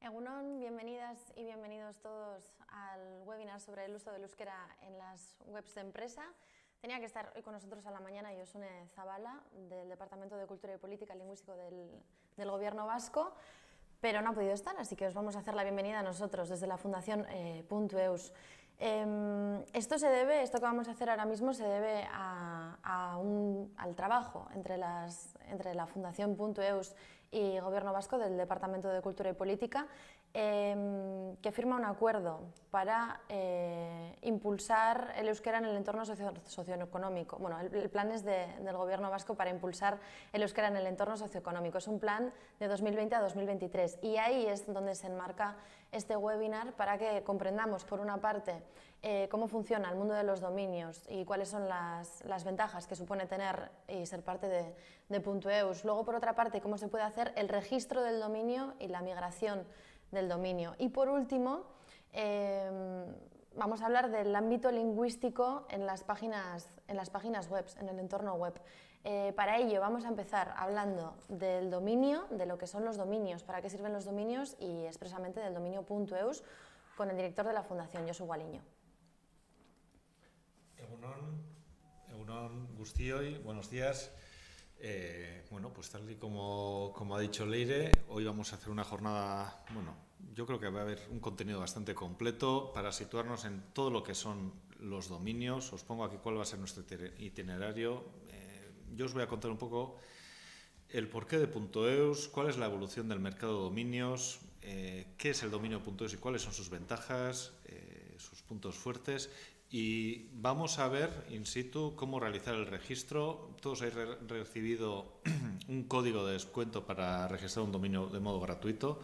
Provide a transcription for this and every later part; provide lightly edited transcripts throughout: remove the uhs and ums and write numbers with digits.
Egunon, bienvenidas y bienvenidos todos al webinar sobre el uso del euskera en las webs de empresa. Tenía que estar hoy con nosotros a la mañana Josune Zabala, del Departamento de Cultura y Política Lingüística del Gobierno Vasco, pero no ha podido estar, así que os vamos a hacer la bienvenida a nosotros desde la Fundación Puntu.eus. Esto que vamos a hacer ahora mismo se debe al trabajo entre la Fundación Puntu.eus y Gobierno Vasco del Departamento de Cultura y Política, que firma un acuerdo para impulsar el euskera en el entorno socioeconómico. Bueno, el plan es del Gobierno Vasco para impulsar el euskera en el entorno socioeconómico. Es un plan de 2020 a 2023 y ahí es donde se enmarca este webinar para que comprendamos, por una parte, cómo funciona el mundo de los dominios y cuáles son las ventajas que supone tener y ser parte de Puntu.eus. Luego, por otra parte, cómo se puede hacer el registro del dominio y la migración del dominio. Y por último, vamos a hablar del ámbito lingüístico en las páginas web, en el entorno web. Para ello vamos a empezar hablando del dominio, de lo que son los dominios, para qué sirven los dominios y expresamente del dominio Puntu.eus con el director de la Fundación, Josu Gualiño. Egunon guztioi, buenos días. Bueno, pues tal y como ha dicho Leire, hoy vamos a hacer una jornada, yo creo que va a haber un contenido bastante completo para situarnos en todo lo que son los dominios. Os pongo aquí cuál va a ser nuestro itinerario. Yo os voy a contar un poco el porqué de Puntu.eus, cuál es la evolución del mercado de dominios, qué es el dominio Puntu.eus y cuáles son sus ventajas, sus puntos fuertes. Y vamos a ver in situ cómo realizar el registro. Todos habéis recibido un código de descuento para registrar un dominio de modo gratuito.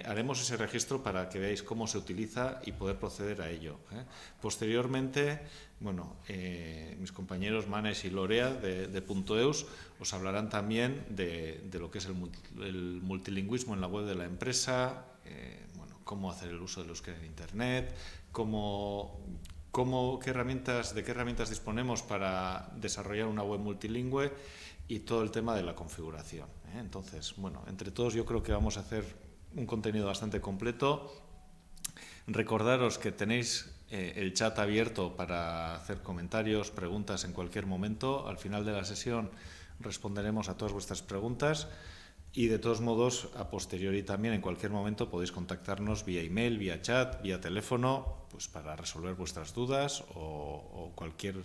Haremos ese registro para que veáis cómo se utiliza y poder proceder a ello. Posteriormente, mis compañeros Manes y Lorea de Puntu.eus os hablarán también de lo que es el multilingüismo en la web de la empresa, cómo hacer el uso del euskera en Internet, de qué herramientas disponemos para desarrollar una web multilingüe y todo el tema de la configuración. Entonces, entre todos yo creo que vamos a hacer un contenido bastante completo. Recordaros que tenéis el chat abierto para hacer comentarios, preguntas en cualquier momento. Al final de la sesión responderemos a todas vuestras preguntas. Y de todos modos, a posteriori también, en cualquier momento, podéis contactarnos vía email, vía chat, vía teléfono, pues para resolver vuestras dudas o cualquier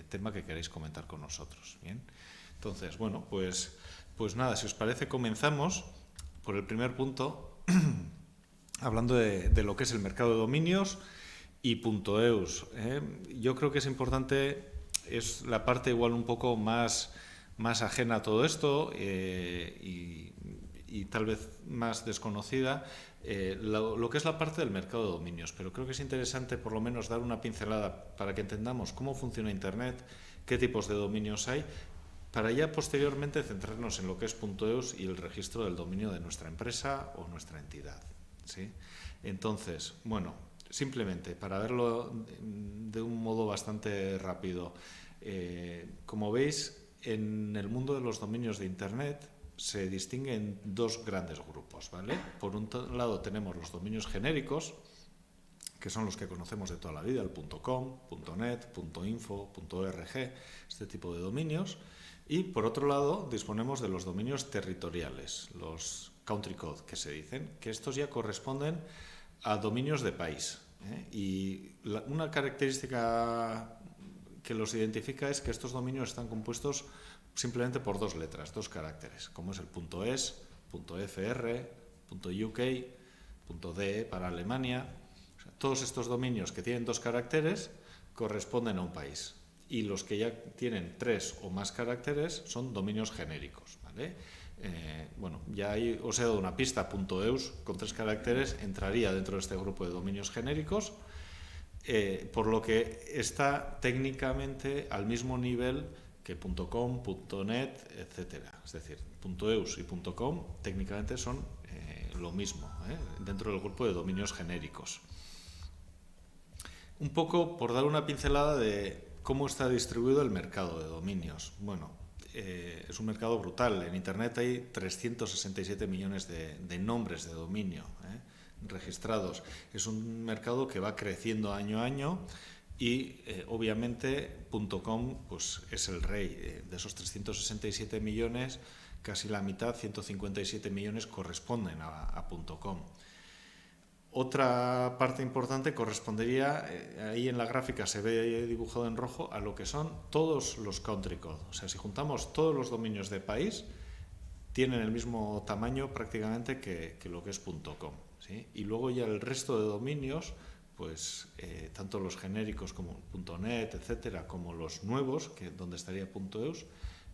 tema que queráis comentar con nosotros. Bien. Entonces, pues nada, si os parece, comenzamos por el primer punto, hablando de lo que es el mercado de dominios y Puntu.eus. Yo creo que es importante, es la parte igual un poco más ajena a todo esto y tal vez más desconocida, lo que es la parte del mercado de dominios. Pero creo que es interesante por lo menos dar una pincelada para que entendamos cómo funciona Internet, qué tipos de dominios hay, para ya posteriormente centrarnos en lo que es Puntu.eus y el registro del dominio de nuestra empresa o nuestra entidad, ¿sí? Entonces, simplemente para verlo de un modo bastante rápido, como veis, en el mundo de los dominios de Internet se distinguen dos grandes grupos, ¿vale? Por un lado tenemos los dominios genéricos, que son los que conocemos de toda la vida, el .com, .net, .info, .org, este tipo de dominios. Y por otro lado disponemos de los dominios territoriales, los country code que se dicen, que estos ya corresponden a dominios de país. Y una característica que los identifica es que estos dominios están compuestos simplemente por dos letras, dos caracteres, como es el .es, .fr, .uk, .de para Alemania. O sea, todos estos dominios que tienen dos caracteres corresponden a un país. Y los que ya tienen tres o más caracteres son dominios genéricos, ¿vale? Ya ahí os he dado una pista. Puntu.eus con tres caracteres entraría dentro de este grupo de dominios genéricos, por lo que está técnicamente al mismo nivel que .com, .net, etcétera. Es decir, Puntu.eus y .com técnicamente son lo mismo, dentro del grupo de dominios genéricos. Un poco por dar una pincelada de cómo está distribuido el mercado de dominios. es un mercado brutal. En Internet hay 367 millones de nombres de dominio registrados. Es un mercado que va creciendo año a año y obviamente .com pues, es el rey. De esos 367 millones, casi la mitad, 157 millones, corresponden a .com. Otra parte importante correspondería, ahí en la gráfica se ve dibujado en rojo, a lo que son todos los country code. O sea, si juntamos todos los dominios de país, tienen el mismo tamaño prácticamente que lo que es .com, ¿sí? Y luego ya el resto de dominios, pues tanto los genéricos como .net, etcétera, como los nuevos, que donde estaría .eus,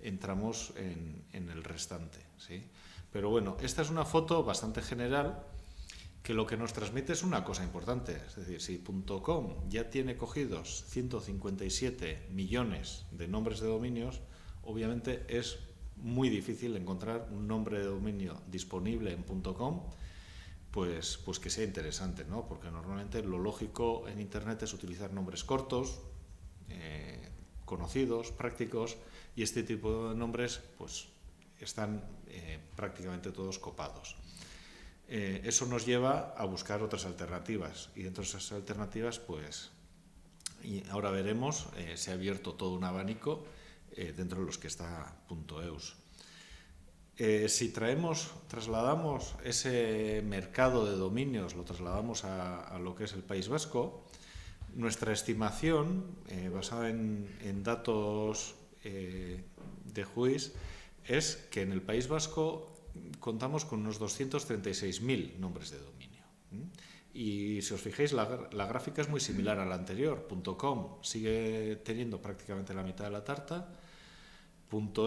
entramos en el restante, ¿sí? Pero bueno, esta es una foto bastante general, que lo que nos transmite es una cosa importante. Es decir, si .com ya tiene cogidos 157 millones de nombres de dominios, obviamente es muy difícil encontrar un nombre de dominio disponible en .com pues que sea interesante, ¿no? Porque normalmente lo lógico en Internet es utilizar nombres cortos, conocidos, prácticos, y este tipo de nombres pues están prácticamente todos copados. Eso nos lleva a buscar otras alternativas, y dentro de esas alternativas pues y ahora veremos, se ha abierto todo un abanico dentro de los que está .eus. Si trasladamos ese mercado de dominios, lo trasladamos a lo que es el País Vasco, nuestra estimación, basada en datos de Juiz, es que en el País Vasco contamos con unos 236.000 nombres de dominio. Y si os fijáis, la gráfica es muy similar a la anterior. .com sigue teniendo prácticamente la mitad de la tarta.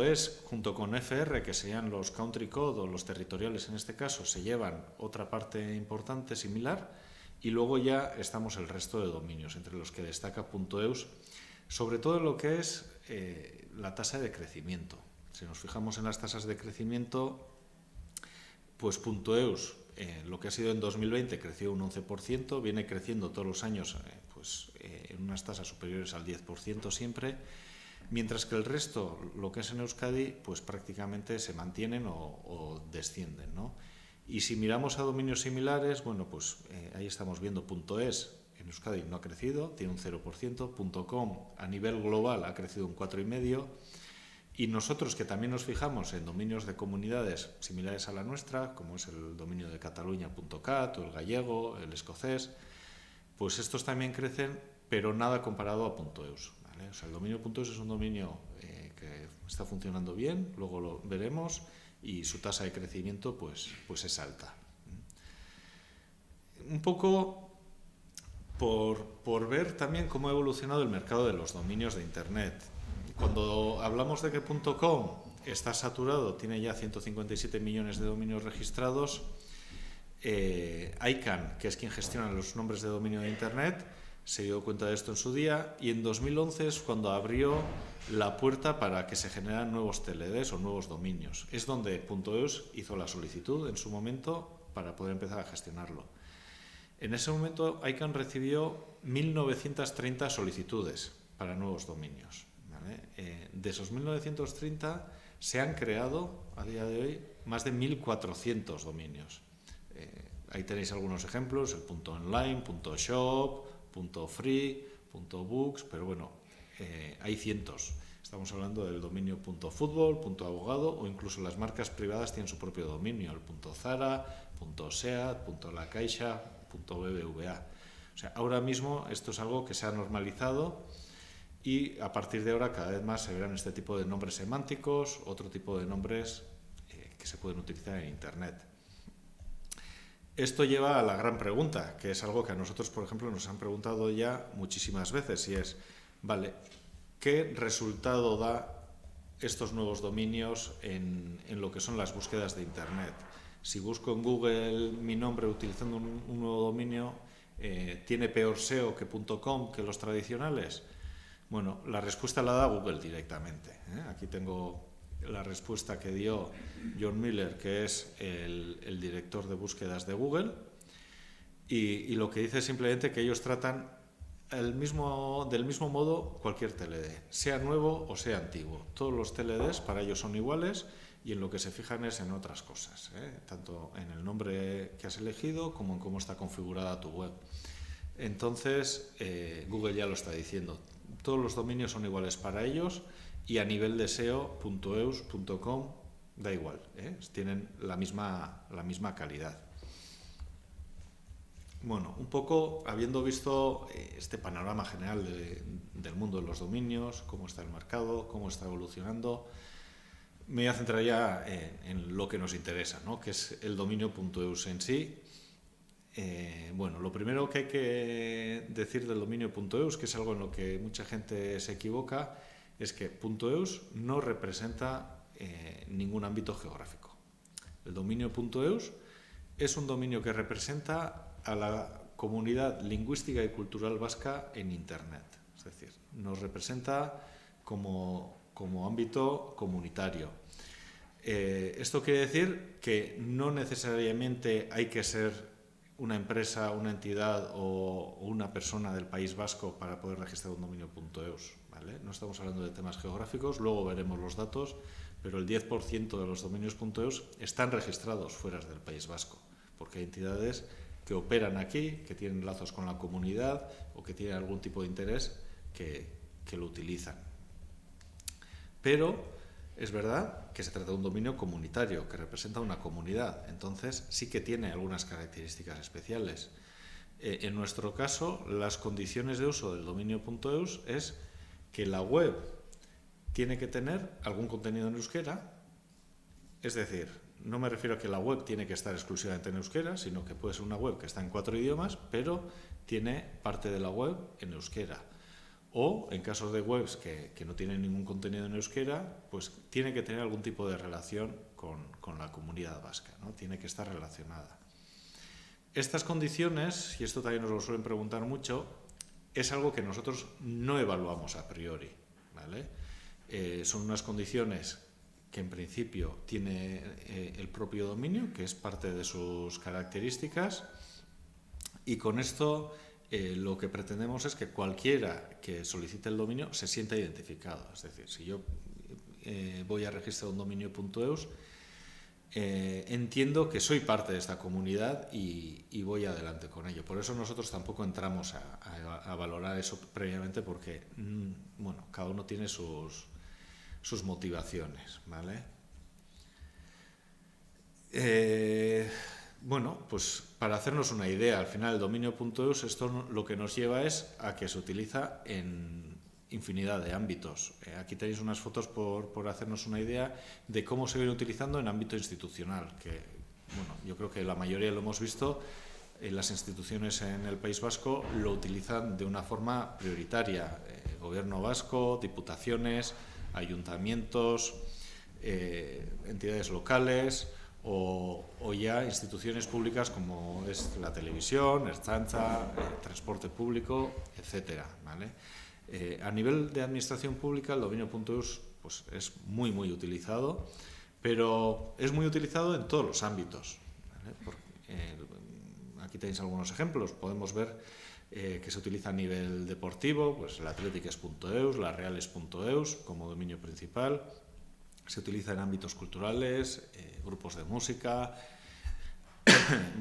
.es junto con FR, que serían los country code o los territoriales en este caso, se llevan otra parte importante similar, y luego ya estamos el resto de dominios, entre los que destaca .eus, sobre todo en lo que es la tasa de crecimiento. Si nos fijamos en las tasas de crecimiento, pues .eus, lo que ha sido en 2020, creció un 11%, viene creciendo todos los años en unas tasas superiores al 10% siempre, mientras que el resto, lo que es en Euskadi, pues prácticamente se mantienen o descienden, ¿no? Y si miramos a dominios similares, bueno, pues ahí estamos viendo .es, en Euskadi no ha crecido, tiene un 0%, .com a nivel global ha crecido un 4,5%, y nosotros, que también nos fijamos en dominios de comunidades similares a la nuestra, como es el dominio de Cataluña.cat o el gallego, el escocés, pues estos también crecen, pero nada comparado a .eus, ¿vale? O sea, el dominio .eus es un dominio que está funcionando bien, luego lo veremos, y su tasa de crecimiento pues es alta. Un poco por ver también cómo ha evolucionado el mercado de los dominios de Internet. Cuando hablamos de que .com está saturado, tiene ya 157 millones de dominios registrados, ICANN, que es quien gestiona los nombres de dominio de Internet, se dio cuenta de esto en su día, y en 2011 es cuando abrió la puerta para que se generaran nuevos TLDs o nuevos dominios. Es donde .eus hizo la solicitud en su momento para poder empezar a gestionarlo. En ese momento ICANN recibió 1.930 solicitudes para nuevos dominios. De esos 1930 se han creado a día de hoy más de 1.400 dominios. Ahí tenéis algunos ejemplos, el .online, .shop, .free, .books, pero bueno, hay cientos. Estamos hablando del dominio .fútbol, .abogado, o incluso las marcas privadas tienen su propio dominio, el .zara, .seat, .la Caixa, .bbva. O sea, ahora mismo esto es algo que se ha normalizado, y a partir de ahora cada vez más se verán este tipo de nombres semánticos, otro tipo de nombres que se pueden utilizar en Internet. Esto lleva a la gran pregunta, que es algo que a nosotros, por ejemplo, nos han preguntado ya muchísimas veces, y es, vale, ¿qué resultado da estos nuevos dominios en lo que son las búsquedas de Internet? Si busco en Google mi nombre utilizando un nuevo dominio, ¿tiene peor SEO que .com, que los tradicionales? Bueno, la respuesta la da Google directamente. Aquí tengo la respuesta que dio John Miller, que es el director de búsquedas de Google, y lo que dice es simplemente que ellos tratan del mismo modo cualquier TLD, sea nuevo o sea antiguo. Todos los TLDs para ellos son iguales y en lo que se fijan es en otras cosas, tanto en el nombre que has elegido como en cómo está configurada tu web. Entonces, Google ya lo está diciendo. Todos los dominios son iguales para ellos y a nivel de SEO, .eus, .com, da igual, tienen la misma calidad. Bueno, un poco habiendo visto este panorama general del mundo de los dominios, cómo está el mercado, cómo está evolucionando, me voy a centrar ya en lo que nos interesa, ¿no? Que es el dominio .eus en sí. Bueno, lo primero que hay que decir del dominio .eus, que es algo en lo que mucha gente se equivoca, es que .eus no representa ningún ámbito geográfico. El dominio .eus es un dominio que representa a la comunidad lingüística y cultural vasca en Internet. Es decir, nos representa como ámbito comunitario. Esto quiere decir que no necesariamente hay que ser una empresa, una entidad o una persona del País Vasco para poder registrar un dominio .eus, ¿vale? No estamos hablando de temas geográficos, luego veremos los datos, pero el 10% de los dominios .eus están registrados fuera del País Vasco, porque hay entidades que operan aquí, que tienen lazos con la comunidad o que tienen algún tipo de interés que lo utilizan. Pero es verdad que se trata de un dominio comunitario, que representa una comunidad, entonces sí que tiene algunas características especiales. En nuestro caso, las condiciones de uso del dominio .eus es que la web tiene que tener algún contenido en euskera, es decir, no me refiero a que la web tiene que estar exclusivamente en euskera, sino que puede ser una web que está en 4 idiomas, pero tiene parte de la web en euskera. O, en casos de webs que no tienen ningún contenido en euskera, pues tiene que tener algún tipo de relación con la comunidad vasca, ¿no? Tiene que estar relacionada. Estas condiciones, y esto también nos lo suelen preguntar mucho, es algo que nosotros no evaluamos a priori, ¿vale? Son unas condiciones que en principio tiene el propio dominio, que es parte de sus características, y con esto lo que pretendemos es que cualquiera que solicite el dominio se sienta identificado. Es decir, si yo voy a registrar un dominio .eus, entiendo que soy parte de esta comunidad y voy adelante con ello. Por eso nosotros tampoco entramos a valorar eso previamente, porque bueno, cada uno tiene sus motivaciones, ¿vale? Bueno, pues para hacernos una idea, al final el dominio .eus, esto lo que nos lleva es a que se utiliza en infinidad de ámbitos. Aquí tenéis unas fotos por hacernos una idea de cómo se viene utilizando en ámbito institucional, que bueno, yo creo que la mayoría lo hemos visto. Las instituciones en el País Vasco lo utilizan de una forma prioritaria. Gobierno vasco, diputaciones, ayuntamientos, entidades locales o ya instituciones públicas como es la televisión, Ertzaintza, transporte público, etcétera, ¿vale? A nivel de administración pública, el dominio .eus pues, es muy utilizado, pero es muy utilizado en todos los ámbitos, ¿vale? Aquí tenéis algunos ejemplos. Podemos ver que se utiliza a nivel deportivo, pues el Athletics.eus, la Reales.eus como dominio principal. Se utiliza en ámbitos culturales, grupos de música,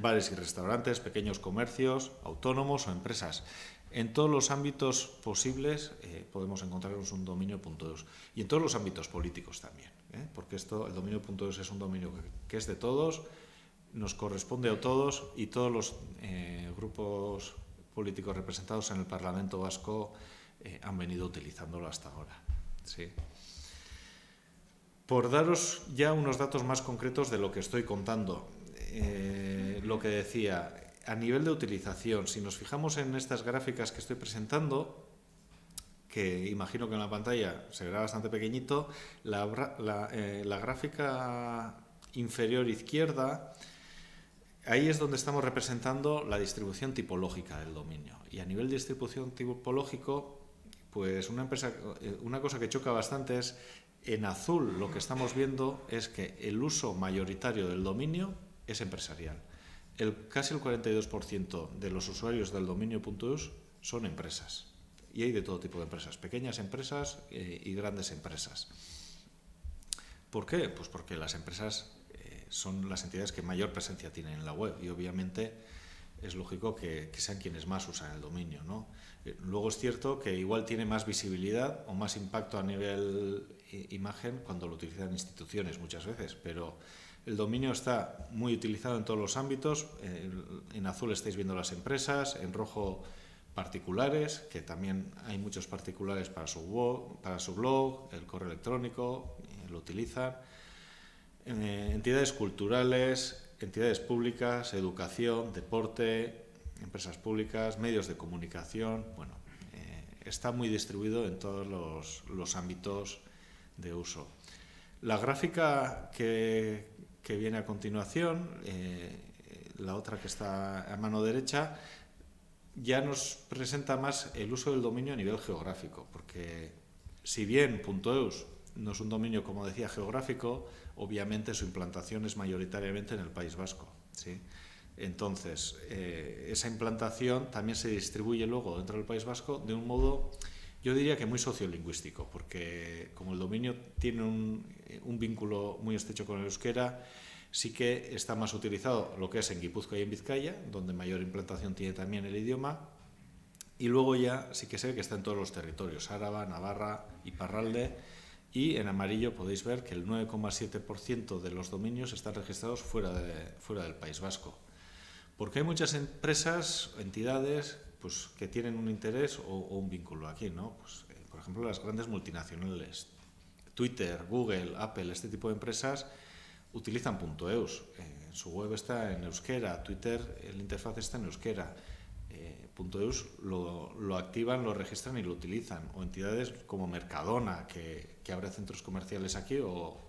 bares y restaurantes, pequeños comercios, autónomos o empresas. En todos los ámbitos posibles podemos encontrarnos un dominio .eus. Y en todos los ámbitos políticos también, porque el dominio .eus es un dominio que es de todos, nos corresponde a todos y todos los grupos políticos representados en el Parlamento Vasco han venido utilizándolo hasta ahora. ¿Sí? Por daros ya unos datos más concretos de lo que estoy contando, lo que decía, a nivel de utilización, si nos fijamos en estas gráficas que estoy presentando, que imagino que en la pantalla se verá bastante pequeñito, la gráfica inferior izquierda, ahí es donde estamos representando la distribución tipológica del dominio. Y a nivel de distribución tipológico, pues una cosa que choca bastante es, en azul lo que estamos viendo es que el uso mayoritario del dominio es empresarial. Casi el 42% de los usuarios del dominio .eus son empresas. Y hay de todo tipo de empresas, pequeñas empresas y grandes empresas. ¿Por qué? Pues porque las empresas son las entidades que mayor presencia tienen en la web y obviamente es lógico que sean quienes más usan el dominio, ¿no? Luego es cierto que igual tiene más visibilidad o más impacto a nivel imagen cuando lo utilizan instituciones muchas veces, pero el dominio está muy utilizado en todos los ámbitos. En azul estáis viendo las empresas, en rojo particulares, que también hay muchos particulares para su blog, el correo electrónico, lo utilizan. Entidades culturales, entidades públicas, educación, deporte, empresas públicas, medios de comunicación. Bueno, está muy distribuido en todos los ámbitos de uso. La gráfica que viene a continuación, la otra que está a mano derecha, ya nos presenta más el uso del dominio a nivel geográfico, porque si bien .eus no es un dominio, como decía, geográfico, obviamente su implantación es mayoritariamente en el País Vasco, ¿sí? Entonces, esa implantación también se distribuye luego dentro del País Vasco de un modo, yo diría que muy sociolingüístico, porque como el dominio tiene un vínculo muy estrecho con el euskera, sí que está más utilizado lo que es en Guipúzcoa y en Vizcaya, donde mayor implantación tiene también el idioma, y luego ya sí que sé que está en todos los territorios, Áraba, Navarra, Iparralde, y en amarillo podéis ver que el 9,7% de los dominios están registrados fuera del País Vasco. Porque hay muchas empresas, entidades, pues, que tienen un interés o un vínculo aquí, ¿no? Pues, por ejemplo, las grandes multinacionales, Twitter, Google, Apple, este tipo de empresas utilizan .eus. Su web está en euskera, Twitter, el interfaz está en euskera. .eus lo activan, lo registran y lo utilizan. O entidades como Mercadona, que abre centros comerciales aquí, o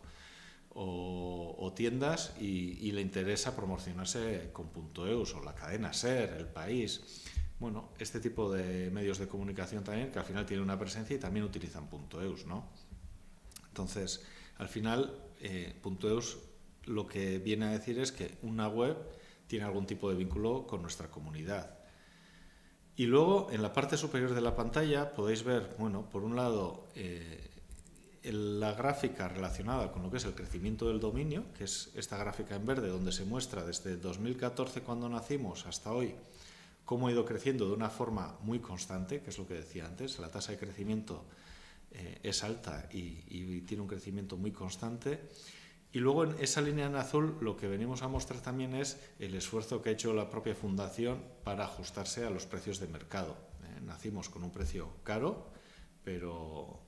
tiendas y le interesa promocionarse con .eus, o la cadena SER, El País. Bueno, este tipo de medios de comunicación también, que al final tienen una presencia y también utilizan .eus, ¿no? Entonces, al final, .eus lo que viene a decir es que una web tiene algún tipo de vínculo con nuestra comunidad. Y luego, en la parte superior de la pantalla, podéis ver, bueno, por un lado, la gráfica relacionada con lo que es el crecimiento del dominio, que es esta gráfica en verde, donde se muestra desde 2014, cuando nacimos, hasta hoy, cómo ha ido creciendo de una forma muy constante, que es lo que decía antes, la tasa de crecimiento es alta y tiene un crecimiento muy constante. Y luego en esa línea en azul lo que venimos a mostrar también es el esfuerzo que ha hecho la propia fundación para ajustarse a los precios de mercado. Nacimos con un precio caro, pero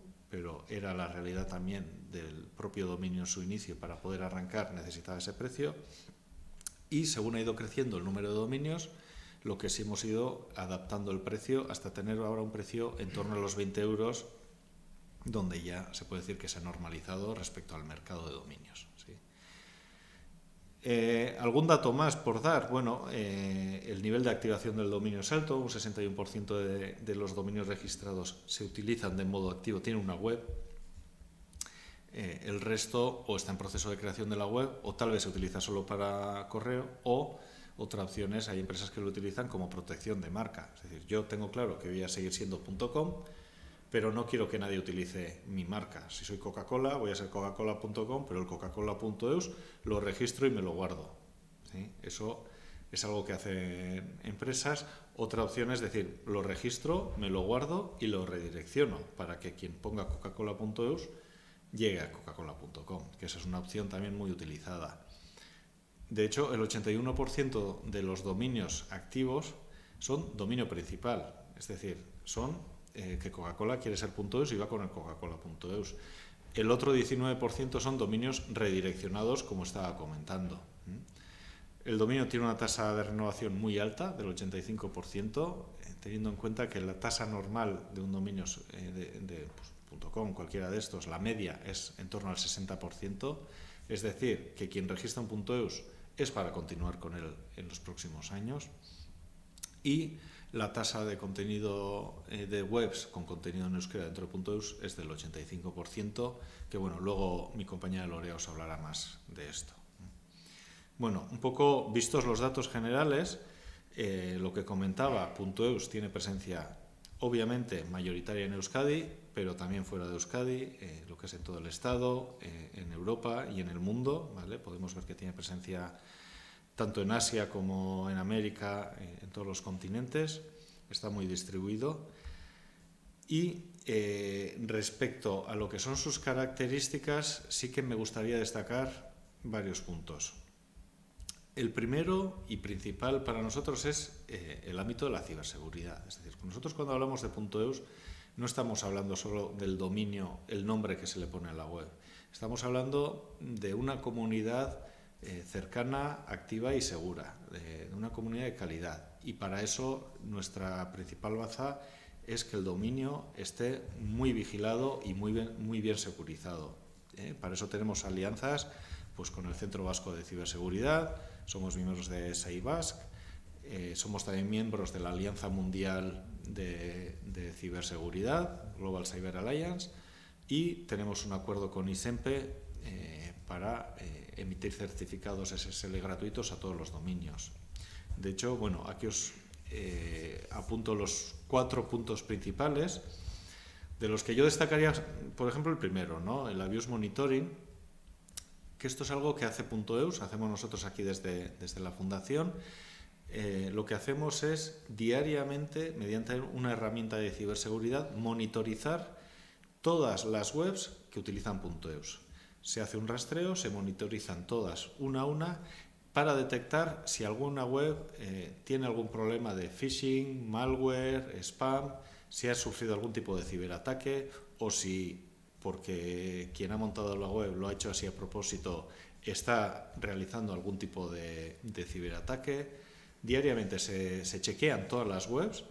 era la realidad también del propio dominio en su inicio. Para poder arrancar necesitaba ese precio, y según ha ido creciendo el número de dominios, lo que sí hemos ido adaptando el precio hasta tener ahora un precio en torno a los 20 euros, donde ya se puede decir que se ha normalizado respecto al mercado de dominios, ¿sí? ¿Algún dato más por dar? Bueno, el nivel de activación del dominio es alto, un 61% de los dominios registrados se utilizan de modo activo, tienen una web. El resto o está en proceso de creación de la web, o tal vez se utiliza solo para correo, o otra opción es, hay empresas que lo utilizan como protección de marca. Es decir, yo tengo claro que voy a seguir siendo .com, pero no quiero que nadie utilice mi marca. Si soy Coca-Cola, voy a ser coca-cola.com, pero el coca-cola.eus lo registro y me lo guardo, ¿sí? Eso es algo que hacen empresas. Otra opción es decir, lo registro, me lo guardo y lo redirecciono para que quien ponga coca-cola.eus llegue a coca-cola.com, que esa es una opción también muy utilizada. De hecho, el 81% de los dominios activos son dominio principal, es decir, son que Coca-Cola quiere ser .eus y va con el coca-cola.eus. El otro 19% son dominios redireccionados, como estaba comentando. El dominio tiene una tasa de renovación muy alta, del 85%, teniendo en cuenta que la tasa normal de un dominio .com, cualquiera de estos, la media es en torno al 60%, es decir, que quien registra un .eus es para continuar con él en los próximos años. Y la tasa de contenido de webs con contenido en euskera dentro de .eus es del 85%, que bueno, luego mi compañera Lorea os hablará más de esto. Bueno, un poco vistos los datos generales, lo que comentaba, .eus tiene presencia obviamente mayoritaria en Euskadi, pero también fuera de Euskadi, lo que es en todo el Estado, en Europa y en el mundo, ¿vale? Podemos ver que tiene presencia tanto en Asia como en América, en todos los continentes, está muy distribuido. Y respecto a lo que son sus características, sí que me gustaría destacar varios puntos. El primero y principal para nosotros es el ámbito de la ciberseguridad. Es decir, nosotros cuando hablamos de .eus no estamos hablando solo del dominio, el nombre que se le pone a la web. Estamos hablando de una comunidad cercana, activa y segura, de una comunidad de calidad. Y para eso nuestra principal baza es que el dominio esté muy vigilado y muy bien securizado. Para eso tenemos alianzas pues, con el Centro Vasco de Ciberseguridad, somos miembros de SAIBASC, somos también miembros de la Alianza Mundial de Ciberseguridad, Global Cyber Alliance, y tenemos un acuerdo con ISEMPE para emitir certificados SSL gratuitos a todos los dominios. De hecho, bueno, aquí os apunto los 4 puntos principales, de los que yo destacaría, por ejemplo, el primero, ¿no? El Abuse Monitoring, que esto es algo que hace .eus, hacemos nosotros aquí desde la Fundación. Lo que hacemos es diariamente, mediante una herramienta de ciberseguridad, monitorizar todas las webs que utilizan .eus. Se hace un rastreo, se monitorizan todas una a una para detectar si alguna web tiene algún problema de phishing, malware, spam, si ha sufrido algún tipo de ciberataque o si, porque quien ha montado la web lo ha hecho así a propósito, está realizando algún tipo de ciberataque. Diariamente se chequean todas las webs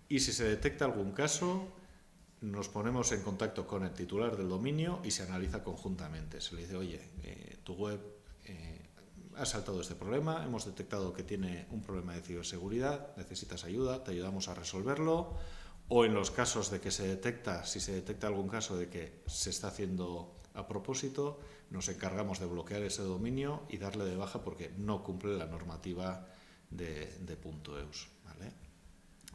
y si se detecta algún caso, nos ponemos en contacto con el titular del dominio y se analiza conjuntamente. Se le dice, oye, tu web ha saltado este problema, hemos detectado que tiene un problema de ciberseguridad, necesitas ayuda, te ayudamos a resolverlo. O en los casos de que si se detecta algún caso de que se está haciendo a propósito, nos encargamos de bloquear ese dominio y darle de baja porque no cumple la normativa de .eus, ¿vale?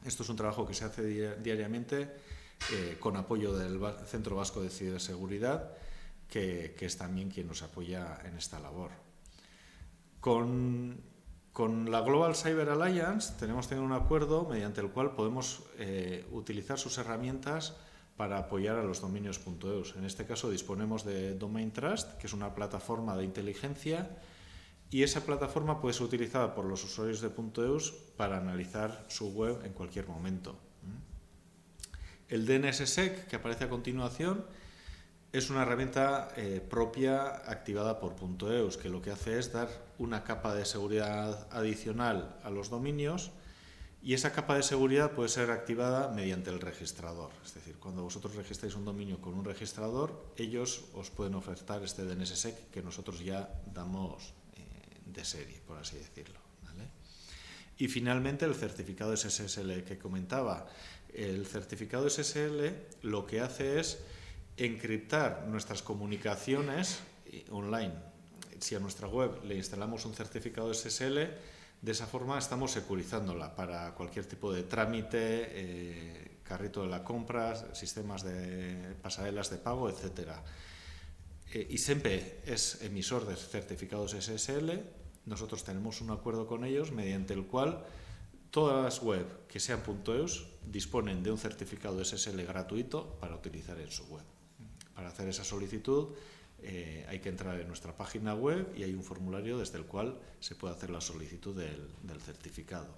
Esto es un trabajo que se hace diariamente con apoyo del Centro Vasco de Ciberseguridad, que es también quien nos apoya en esta labor. Con la Global Cyber Alliance tenemos un acuerdo mediante el cual podemos utilizar sus herramientas para apoyar a los dominios .eus. En este caso disponemos de Domain Trust, que es una plataforma de inteligencia, y esa plataforma puede ser utilizada por los usuarios de .eus para analizar su web en cualquier momento. El DNSSEC, que aparece a continuación, es una herramienta propia activada por .eus, que lo que hace es dar una capa de seguridad adicional a los dominios, y esa capa de seguridad puede ser activada mediante el registrador. Es decir, cuando vosotros registráis un dominio con un registrador, ellos os pueden ofertar este DNSSEC que nosotros ya damos de serie, por así decirlo, ¿vale? Y finalmente el certificado SSL que comentaba. El certificado SSL lo que hace es encriptar nuestras comunicaciones online. Si a nuestra web le instalamos un certificado SSL, de esa forma estamos securizándola para cualquier tipo de trámite, carrito de la compra, sistemas de pasarelas de pago, etc. ISEMPE es emisor de certificados SSL. Nosotros tenemos un acuerdo con ellos mediante el cual todas las web que sean .eus disponen de un certificado SSL gratuito para utilizar en su web. Para hacer esa solicitud hay que entrar en nuestra página web y hay un formulario desde el cual se puede hacer la solicitud del certificado.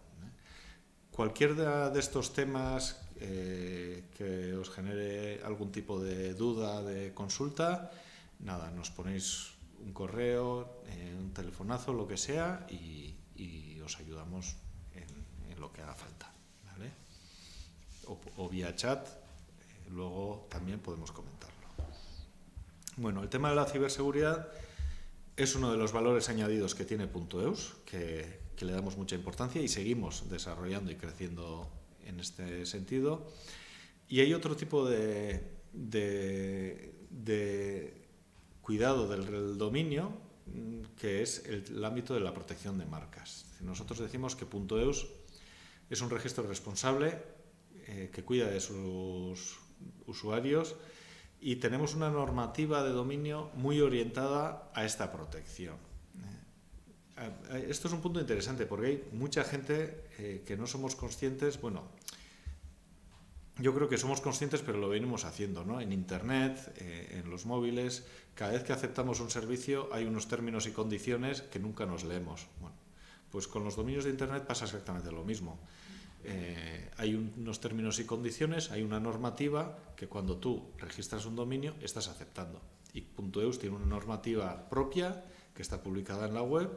Cualquier de estos temas que os genere algún tipo de duda, de consulta, nada, nos ponéis un correo, un telefonazo, lo que sea, y os ayudamos en lo que haga falta, ¿vale? O vía chat, luego también podemos comentarlo. Bueno, el tema de la ciberseguridad es uno de los valores añadidos que tiene .eus, que le damos mucha importancia y seguimos desarrollando y creciendo en este sentido. Y hay otro tipo de cuidado del dominio, que es el ámbito de la protección de marcas. Nosotros decimos que .eus Es un registro responsable que cuida de sus usuarios y tenemos una normativa de dominio muy orientada a esta protección. Esto es un punto interesante porque hay mucha gente que no somos conscientes, bueno, yo creo que somos conscientes pero lo venimos haciendo, ¿no? En Internet, en los móviles, cada vez que aceptamos un servicio hay unos términos y condiciones que nunca nos leemos. Bueno, pues con los dominios de Internet pasa exactamente lo mismo. Hay unos términos y condiciones, hay una normativa que cuando tú registras un dominio estás aceptando. Y .eus tiene una normativa propia que está publicada en la web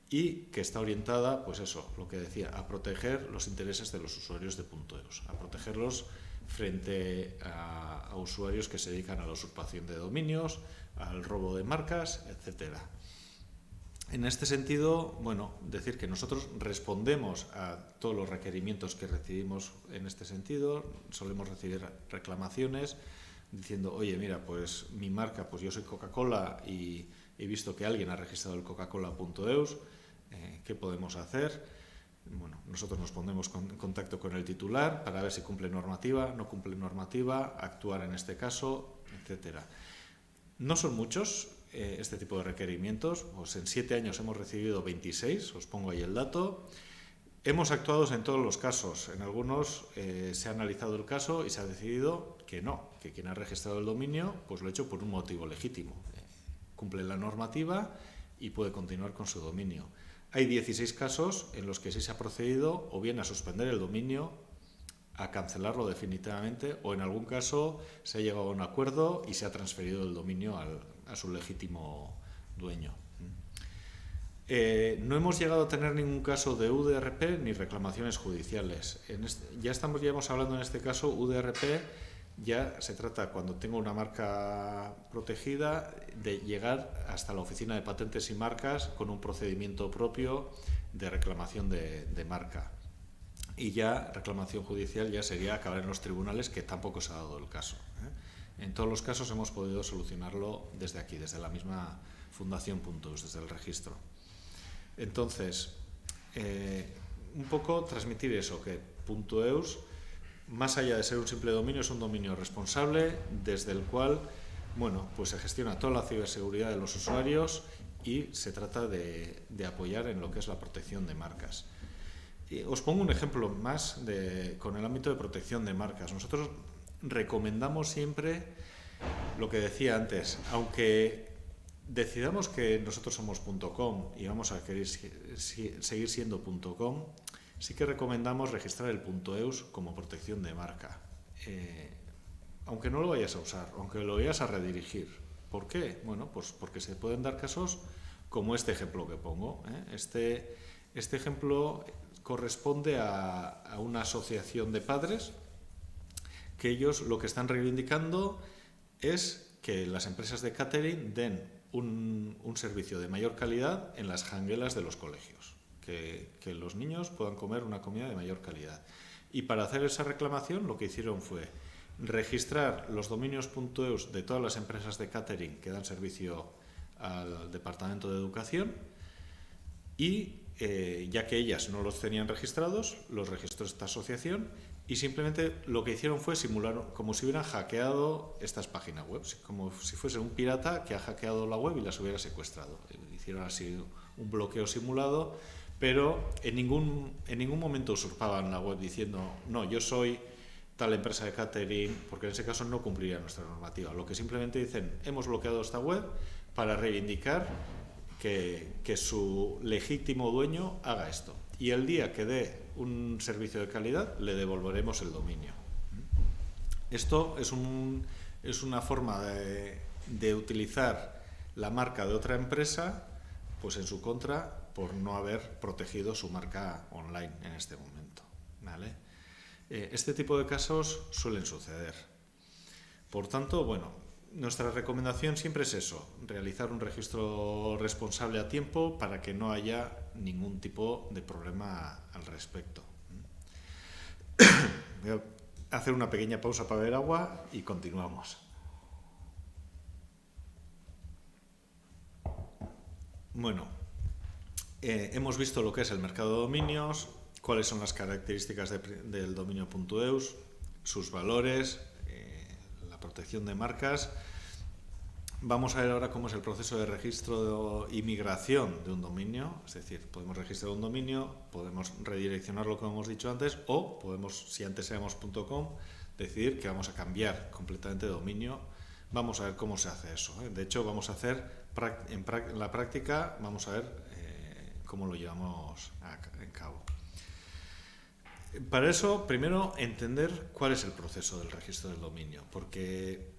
y que está orientada, pues eso, lo que decía, a proteger los intereses de los usuarios de .eus, a protegerlos frente a usuarios que se dedican a la usurpación de dominios, al robo de marcas, etcétera. En este sentido, bueno, decir que nosotros respondemos a todos los requerimientos que recibimos en este sentido, solemos recibir reclamaciones diciendo, oye, mira, pues mi marca, pues yo soy Coca-Cola y he visto que alguien ha registrado el Coca-Cola.eus, ¿qué podemos hacer? Bueno, nosotros nos ponemos en contacto con el titular para ver si cumple normativa, no cumple normativa, actuar en este caso, etcétera. No son muchos este tipo de requerimientos, pues en 7 años hemos recibido 26, os pongo ahí el dato. Hemos actuado en todos los casos, en algunos se ha analizado el caso y se ha decidido que no, que quien ha registrado el dominio pues lo ha hecho por un motivo legítimo, cumple la normativa y puede continuar con su dominio. Hay 16 casos en los que sí se ha procedido o bien a suspender el dominio, a cancelarlo definitivamente o en algún caso se ha llegado a un acuerdo y se ha transferido el dominio a su legítimo dueño. No hemos llegado a tener ningún caso de UDRP ni reclamaciones judiciales. Ya estamos hablando en este caso, UDRP ya se trata, cuando tengo una marca protegida, de llegar hasta la Oficina de Patentes y Marcas con un procedimiento propio de reclamación de marca. Y ya reclamación judicial ya sería acabar en los tribunales, que tampoco se ha dado el caso. En todos los casos hemos podido solucionarlo desde aquí, desde la misma Fundación .eus, desde el registro. Entonces, un poco transmitir eso, que .eus, más allá de ser un simple dominio, es un dominio responsable desde el cual, bueno, pues se gestiona toda la ciberseguridad de los usuarios y se trata de apoyar en lo que es la protección de marcas. Os pongo un ejemplo más con el ámbito de protección de marcas. Nosotros recomendamos siempre lo que decía antes, aunque decidamos que nosotros somos .com y vamos a querer seguir siendo .com, sí que recomendamos registrar el .eus como protección de marca, aunque no lo vayas a usar, aunque lo vayas a redirigir. ¿Por qué? Bueno, pues porque se pueden dar casos como este ejemplo que pongo. Este ejemplo corresponde a una asociación de padres que ellos lo que están reivindicando es que las empresas de catering den un servicio de mayor calidad en las janguelas de los colegios, que los niños puedan comer una comida de mayor calidad. Y para hacer esa reclamación lo que hicieron fue registrar los dominios .eus de todas las empresas de catering que dan servicio al Departamento de Educación y ya que ellas no los tenían registrados, los registró esta asociación y simplemente lo que hicieron fue simular como si hubieran hackeado estas páginas web, como si fuese un pirata que ha hackeado la web y las hubiera secuestrado. Hicieron así un bloqueo simulado, pero en ningún momento usurpaban la web diciendo, no, yo soy tal empresa de catering, porque en ese caso no cumpliría nuestra normativa. Lo que simplemente dicen, hemos bloqueado esta web para reivindicar que su legítimo dueño haga esto. Y el día que dé un servicio de calidad, le devolveremos el dominio. Esto es una forma de utilizar la marca de otra empresa pues en su contra por no haber protegido su marca online en este momento. ¿Vale? Este tipo de casos suelen suceder. Por tanto, bueno, nuestra recomendación siempre es eso, realizar un registro responsable a tiempo para que no haya ningún tipo de problema al respecto. Voy a hacer una pequeña pausa para beber agua y continuamos. Bueno, hemos visto lo que es el mercado de dominios, cuáles son las características del dominio.eus, sus valores, la protección de marcas. Vamos a ver ahora cómo es el proceso de registro y migración de un dominio, es decir, podemos registrar un dominio, podemos redireccionarlo como hemos dicho antes, o podemos, si antes éramos .com, decidir que vamos a cambiar completamente de dominio. Vamos a ver cómo se hace eso, ¿eh? De hecho, vamos a hacer, en la práctica, vamos a ver cómo lo llevamos en cabo. Para eso, primero, entender cuál es el proceso del registro del dominio, porque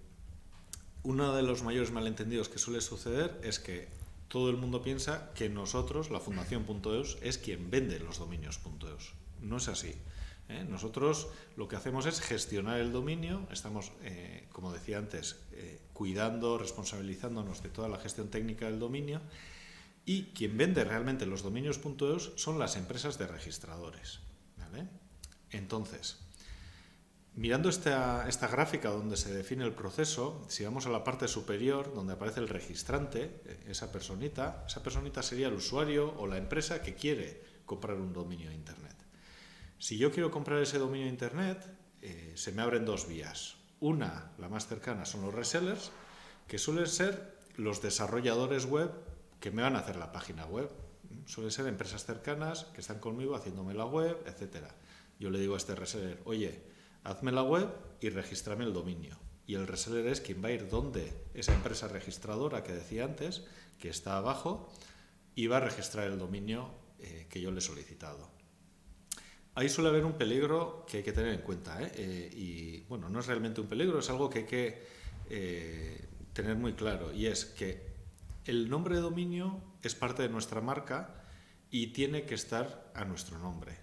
uno de los mayores malentendidos que suele suceder es que todo el mundo piensa que nosotros, la Fundación.eus, es quien vende los dominios.eus. No es así, ¿eh? Nosotros lo que hacemos es gestionar el dominio, estamos, como decía antes, cuidando, responsabilizándonos de toda la gestión técnica del dominio, y quien vende realmente los dominios.eus son las empresas de registradores, ¿vale? Entonces, mirando esta gráfica donde se define el proceso, si vamos a la parte superior donde aparece el registrante, esa personita sería el usuario o la empresa que quiere comprar un dominio de Internet. Si yo quiero comprar ese dominio de Internet, se me abren dos vías. Una, la más cercana, son los resellers, que suelen ser los desarrolladores web que me van a hacer la página web. Suelen ser empresas cercanas que están conmigo haciéndome la web, etcétera. Yo le digo a este reseller, oye, hazme la web y regístrame el dominio. Y el reseller es quien va a ir donde esa empresa registradora que decía antes, que está abajo, y va a registrar el dominio que yo le he solicitado. Ahí suele haber un peligro que hay que tener en cuenta, ¿eh? Y bueno, no es realmente un peligro, es algo que hay que tener muy claro, y es que el nombre de dominio es parte de nuestra marca y tiene que estar a nuestro nombre.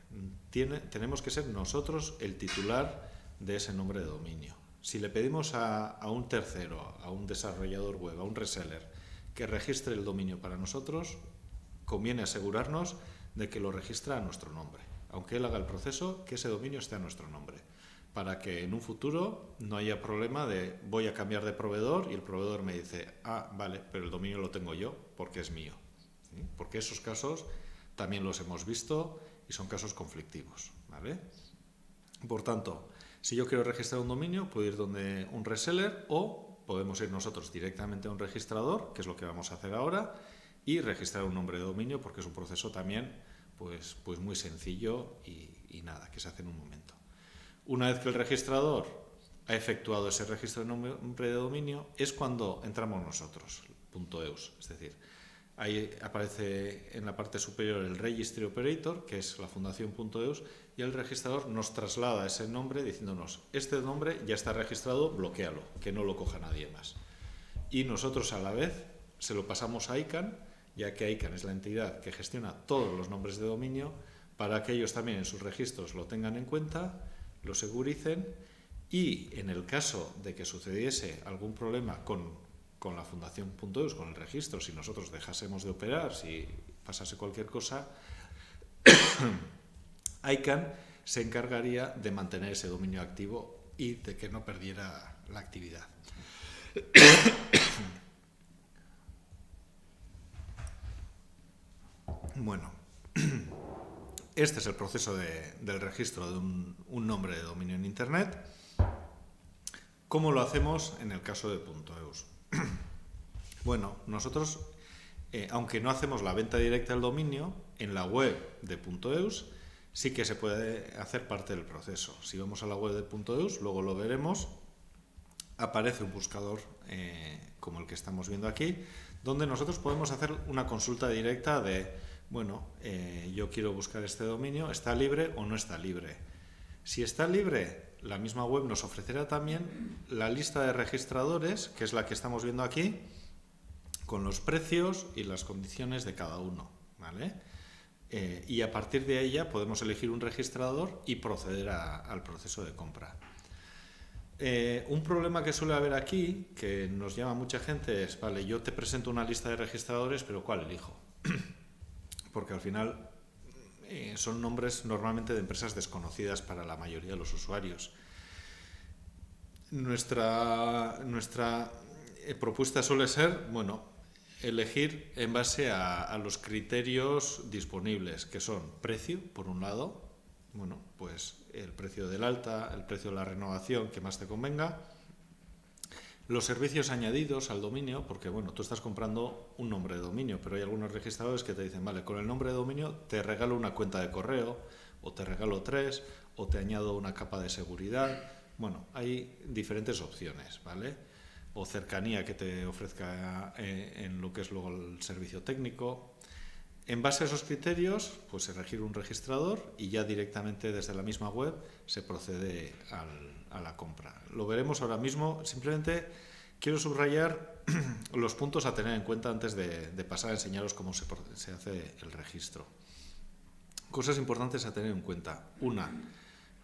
Tenemos que ser nosotros el titular de ese nombre de dominio. Si le pedimos a un tercero, a un desarrollador web, a un reseller, que registre el dominio para nosotros, conviene asegurarnos de que lo registra a nuestro nombre. Aunque él haga el proceso, que ese dominio esté a nuestro nombre, para que en un futuro no haya problema de voy a cambiar de proveedor y el proveedor me dice, vale, pero el dominio lo tengo yo porque es mío. ¿Sí? Porque esos casos también los hemos visto y son casos conflictivos, ¿vale? Por tanto, si yo quiero registrar un dominio, puedo ir donde un reseller o podemos ir nosotros directamente a un registrador, que es lo que vamos a hacer ahora, y registrar un nombre de dominio, porque es un proceso también pues muy sencillo y nada, que se hace en un momento. Una vez que el registrador ha efectuado ese registro de nombre de dominio, es cuando entramos nosotros, .eus, es decir, ahí aparece en la parte superior el Registry Operator, que es la Fundación.eus, y el registrador nos traslada ese nombre diciéndonos, este nombre ya está registrado, bloquéalo, que no lo coja nadie más. Y nosotros a la vez se lo pasamos a ICANN, ya que ICANN es la entidad que gestiona todos los nombres de dominio, para que ellos también en sus registros lo tengan en cuenta, lo seguricen, y en el caso de que sucediese algún problema con la Fundación.eus, con el registro, si nosotros dejásemos de operar, si pasase cualquier cosa, ICANN se encargaría de mantener ese dominio activo y de que no perdiera la actividad. Bueno, este es el proceso del registro de un nombre de dominio en Internet. ¿Cómo lo hacemos en el caso de .eus? Bueno, nosotros, aunque no hacemos la venta directa del dominio, en la web de .eus sí que se puede hacer parte del proceso. Si vamos a la web de .eus, luego lo veremos, aparece un buscador como el que estamos viendo aquí, donde nosotros podemos hacer una consulta directa de, bueno, yo quiero buscar este dominio, ¿está libre o no está libre? Si está libre, la misma web nos ofrecerá también la lista de registradores, que es la que estamos viendo aquí, con los precios y las condiciones de cada uno, ¿vale? Y a partir de ella podemos elegir un registrador y proceder al proceso de compra. Un problema que suele haber aquí, que nos llama mucha gente, es, vale, yo te presento una lista de registradores, pero ¿cuál elijo? Porque al final son nombres normalmente de empresas desconocidas para la mayoría de los usuarios. Nuestra propuesta suele ser, bueno, elegir en base a los criterios disponibles, que son precio, por un lado, Bueno, pues el precio del alta, el precio de la renovación que más te convenga, los servicios añadidos al dominio, porque bueno, tú estás comprando un nombre de dominio, pero hay algunos registradores que te dicen, vale, con el nombre de dominio te regalo una cuenta de correo, o te regalo 3, o te añado una capa de seguridad. Bueno, hay diferentes opciones, ¿vale? O cercanía que te ofrezca en lo que es luego el servicio técnico. En base a esos criterios, pues se requiere un registrador y ya directamente desde la misma web se procede a la compra. Lo veremos ahora mismo. Simplemente quiero subrayar los puntos a tener en cuenta antes de pasar a enseñaros cómo se hace el registro. Cosas importantes a tener en cuenta. Una,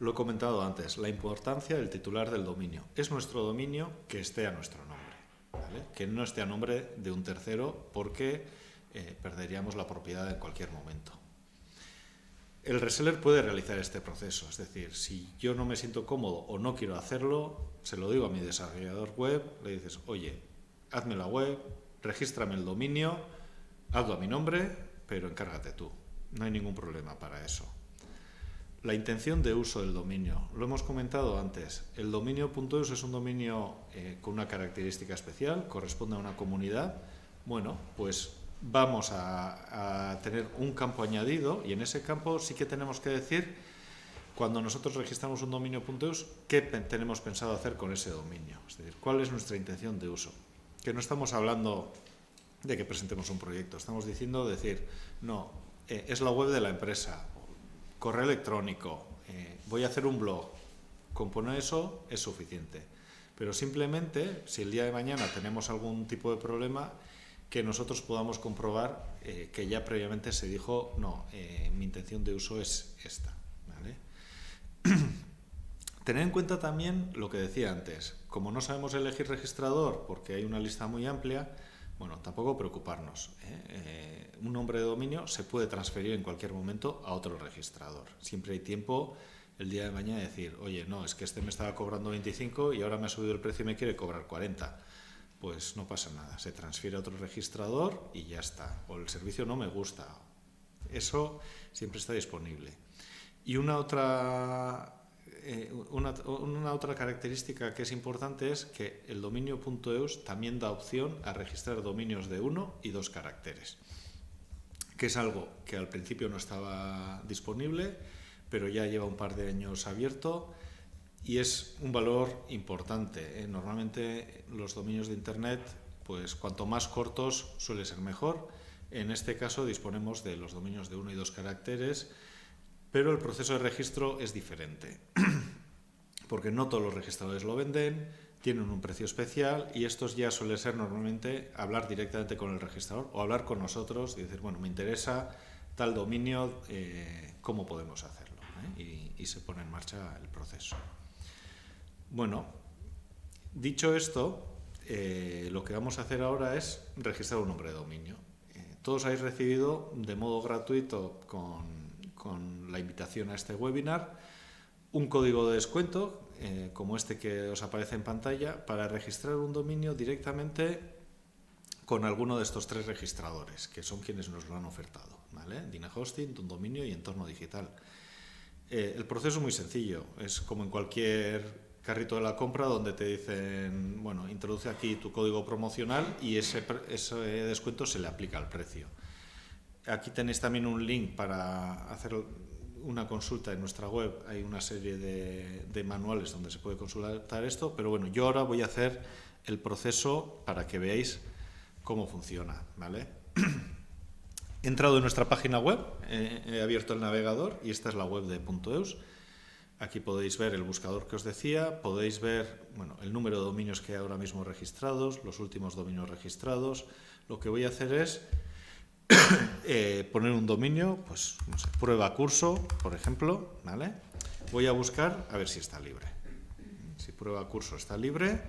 lo he comentado antes, la importancia del titular del dominio. Es nuestro dominio que esté a nuestro nombre, ¿vale? Que no esté a nombre de un tercero, porque perderíamos la propiedad en cualquier momento. El reseller puede realizar este proceso, es decir, si yo no me siento cómodo o no quiero hacerlo, se lo digo a mi desarrollador web, le dices, oye, hazme la web, regístrame el dominio, hazlo a mi nombre, pero encárgate tú. No hay ningún problema para eso. La intención de uso del dominio. Lo hemos comentado antes. El dominio.eus es un dominio con una característica especial, corresponde a una comunidad. Bueno, pues vamos a tener un campo añadido y en ese campo sí que tenemos que decir, cuando nosotros registramos un dominio.eus, qué tenemos pensado hacer con ese dominio. Es decir, cuál es nuestra intención de uso. Que no estamos hablando de que presentemos un proyecto, estamos diciendo, no, es la web de la empresa, correo electrónico, voy a hacer un blog, con poner eso es suficiente. Pero simplemente, si el día de mañana tenemos algún tipo de problema, que nosotros podamos comprobar que ya previamente se dijo, no, mi intención de uso es esta, ¿vale? Tener en cuenta también lo que decía antes, como no sabemos elegir registrador porque hay una lista muy amplia, bueno, tampoco preocuparnos. Un nombre de dominio se puede transferir en cualquier momento a otro registrador. Siempre hay tiempo el día de mañana de decir, oye, no, es que este me estaba cobrando 25 y ahora me ha subido el precio y me quiere cobrar 40. Pues no pasa nada, se transfiere a otro registrador y ya está. O el servicio no me gusta. Eso siempre está disponible. Y una otra característica que es importante es que el dominio.eus también da opción a registrar dominios de 1 y 2 caracteres, que es algo que al principio no estaba disponible, pero ya lleva un par de años abierto y es un valor importante. Normalmente los dominios de Internet, pues cuanto más cortos suele ser mejor. En este caso disponemos de los dominios de 1 y 2 caracteres, pero el proceso de registro es diferente, porque no todos los registradores lo venden, tienen un precio especial y estos ya suele ser normalmente hablar directamente con el registrador o hablar con nosotros y decir, bueno, me interesa tal dominio, ¿cómo podemos hacerlo? Y se pone en marcha el proceso. Bueno, dicho esto, lo que vamos a hacer ahora es registrar un nombre de dominio. Todos habéis recibido de modo gratuito con la invitación a este webinar un código de descuento como este que os aparece en pantalla para registrar un dominio directamente con alguno de estos 3 registradores que son quienes nos lo han ofertado, ¿vale? Dynahosting, Tundominio y Entorno Digital. El proceso es muy sencillo, es como en cualquier carrito de la compra donde te dicen, bueno, introduce aquí tu código promocional y ese descuento se le aplica al precio. Aquí tenéis también un link para hacer una consulta en nuestra web. Hay una serie de manuales donde se puede consultar esto, pero bueno, yo ahora voy a hacer el proceso para que veáis cómo funciona, ¿vale? He entrado en nuestra página web, he abierto el navegador y esta es la web de .eus. Aquí podéis ver el buscador que os decía, podéis ver, bueno, el número de dominios que hay ahora mismo registrados, los últimos dominios registrados. Lo que voy a hacer es poner un dominio, pues no sé, prueba curso, por ejemplo, ¿vale? Voy a buscar a ver si está libre. Si prueba curso está libre,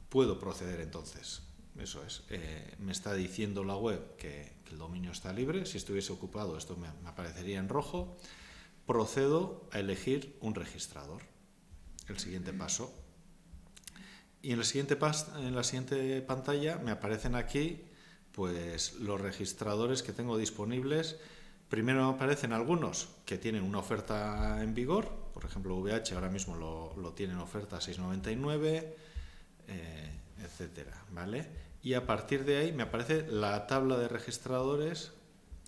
puedo proceder entonces. Eso es, me está diciendo la web que el dominio está libre. Si estuviese ocupado esto me aparecería en rojo. Procedo a elegir un registrador. El siguiente paso. Y en la siguiente pantalla me aparecen aquí pues los registradores que tengo disponibles Primero me aparecen algunos que tienen una oferta en vigor, por ejemplo VH ahora mismo lo tiene en oferta a 6,99, etcétera, ¿vale? Y a partir de ahí me aparece la tabla de registradores,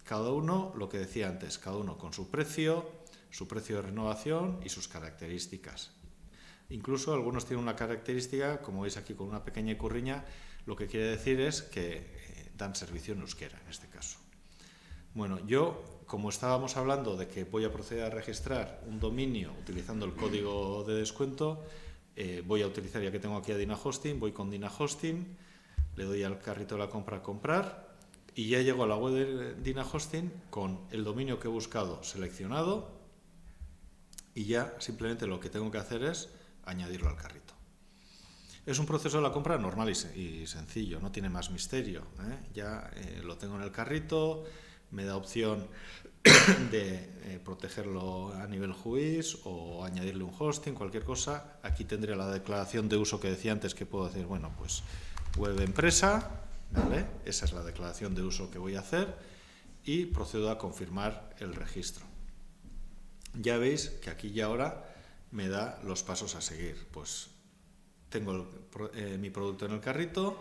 cada uno, lo que decía antes, cada uno con su precio de renovación y sus características. Incluso algunos tienen una característica, como veis aquí con una pequeña icurriña, lo que quiere decir es que dan servicio en euskera en este caso. Bueno, yo, como estábamos hablando de que voy a proceder a registrar un dominio utilizando el código de descuento, voy a utilizar, ya que tengo aquí a DynaHosting, voy con DynaHosting, le doy al carrito de la compra a comprar y ya llego a la web de DynaHosting con el dominio que he buscado seleccionado y ya simplemente lo que tengo que hacer es añadirlo al carrito. Es un proceso de la compra normal y sencillo, no tiene más misterio, ¿eh? Ya lo tengo en el carrito, me da opción de protegerlo a nivel juiz o añadirle un hosting, cualquier cosa. Aquí tendré la declaración de uso que decía antes, que puedo decir, bueno, pues web empresa, ¿vale? Esa es la declaración de uso que voy a hacer y procedo a confirmar el registro. Ya veis que aquí y ahora me da los pasos a seguir. Pues tengo mi producto en el carrito,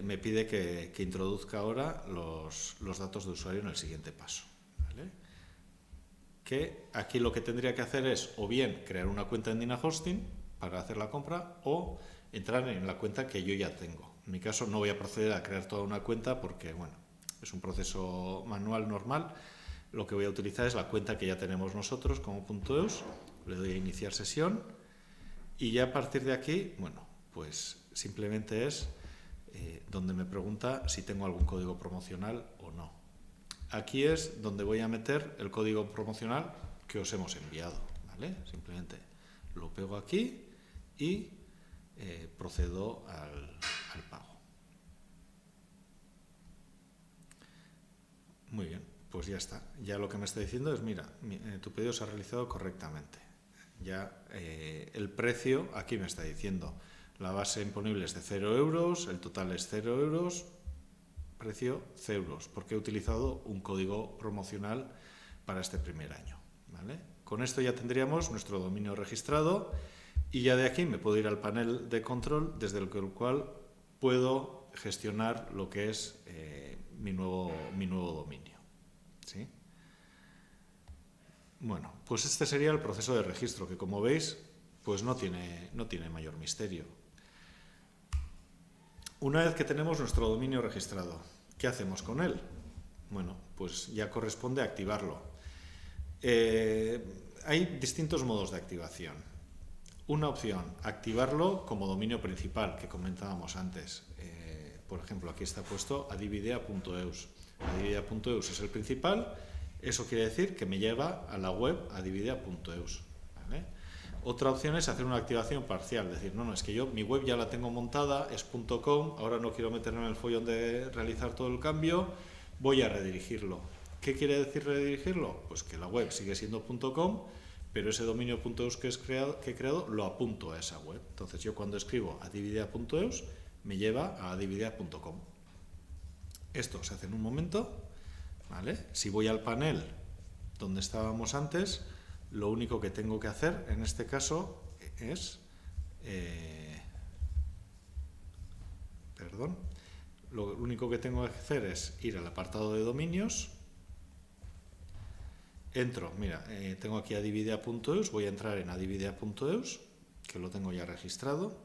me pide que introduzca ahora los datos de usuario en el siguiente paso, ¿vale? Que aquí lo que tendría que hacer es o bien crear una cuenta en DynaHosting para hacer la compra o entrar en la cuenta que yo ya tengo. En mi caso no voy a proceder a crear toda una cuenta porque, bueno, es un proceso manual normal. Lo que voy a utilizar es la cuenta que ya tenemos nosotros como .eus, le doy a iniciar sesión y ya a partir de aquí, bueno, pues simplemente es donde me pregunta si tengo algún código promocional o no. Aquí es donde voy a meter el código promocional que os hemos enviado, ¿vale? Simplemente lo pego aquí y procedo al pago. Muy bien, pues ya está. Ya lo que me está diciendo es, mira, tu pedido se ha realizado correctamente. Ya el precio aquí me está diciendo, la base imponible es de 0 euros, el total es 0 euros, precio 0 euros, porque he utilizado un código promocional para este primer año, ¿vale? Con esto ya tendríamos nuestro dominio registrado y ya de aquí me puedo ir al panel de control desde el cual puedo gestionar lo que es mi nuevo dominio, ¿sí? Bueno, pues este sería el proceso de registro, que como veis, pues no tiene mayor misterio. Una vez que tenemos nuestro dominio registrado, ¿qué hacemos con él? Bueno, pues ya corresponde activarlo. Hay distintos modos de activación. Una opción, activarlo como dominio principal, que comentábamos antes. Por ejemplo, aquí está puesto adividea.eus. Adividea.eus es el principal. Eso quiere decir que me lleva a la web adividea.eus, ¿vale? Otra opción es hacer una activación parcial, decir, no, es que yo mi web ya la tengo montada, es .com, ahora no quiero meterme en el follón de realizar todo el cambio, voy a redirigirlo. ¿Qué quiere decir redirigirlo? Pues que la web sigue siendo .com, pero ese dominio .eus que he creado lo apunto a esa web. Entonces yo cuando escribo adividea.eus me lleva a adividea.com. Esto se hace en un momento, ¿vale? Si voy al panel donde estábamos antes, lo único que tengo que hacer en este caso es lo único que tengo que hacer es ir al apartado de dominios, entro, mira, tengo aquí adividea.eus, voy a entrar en adividea.eus, que lo tengo ya registrado,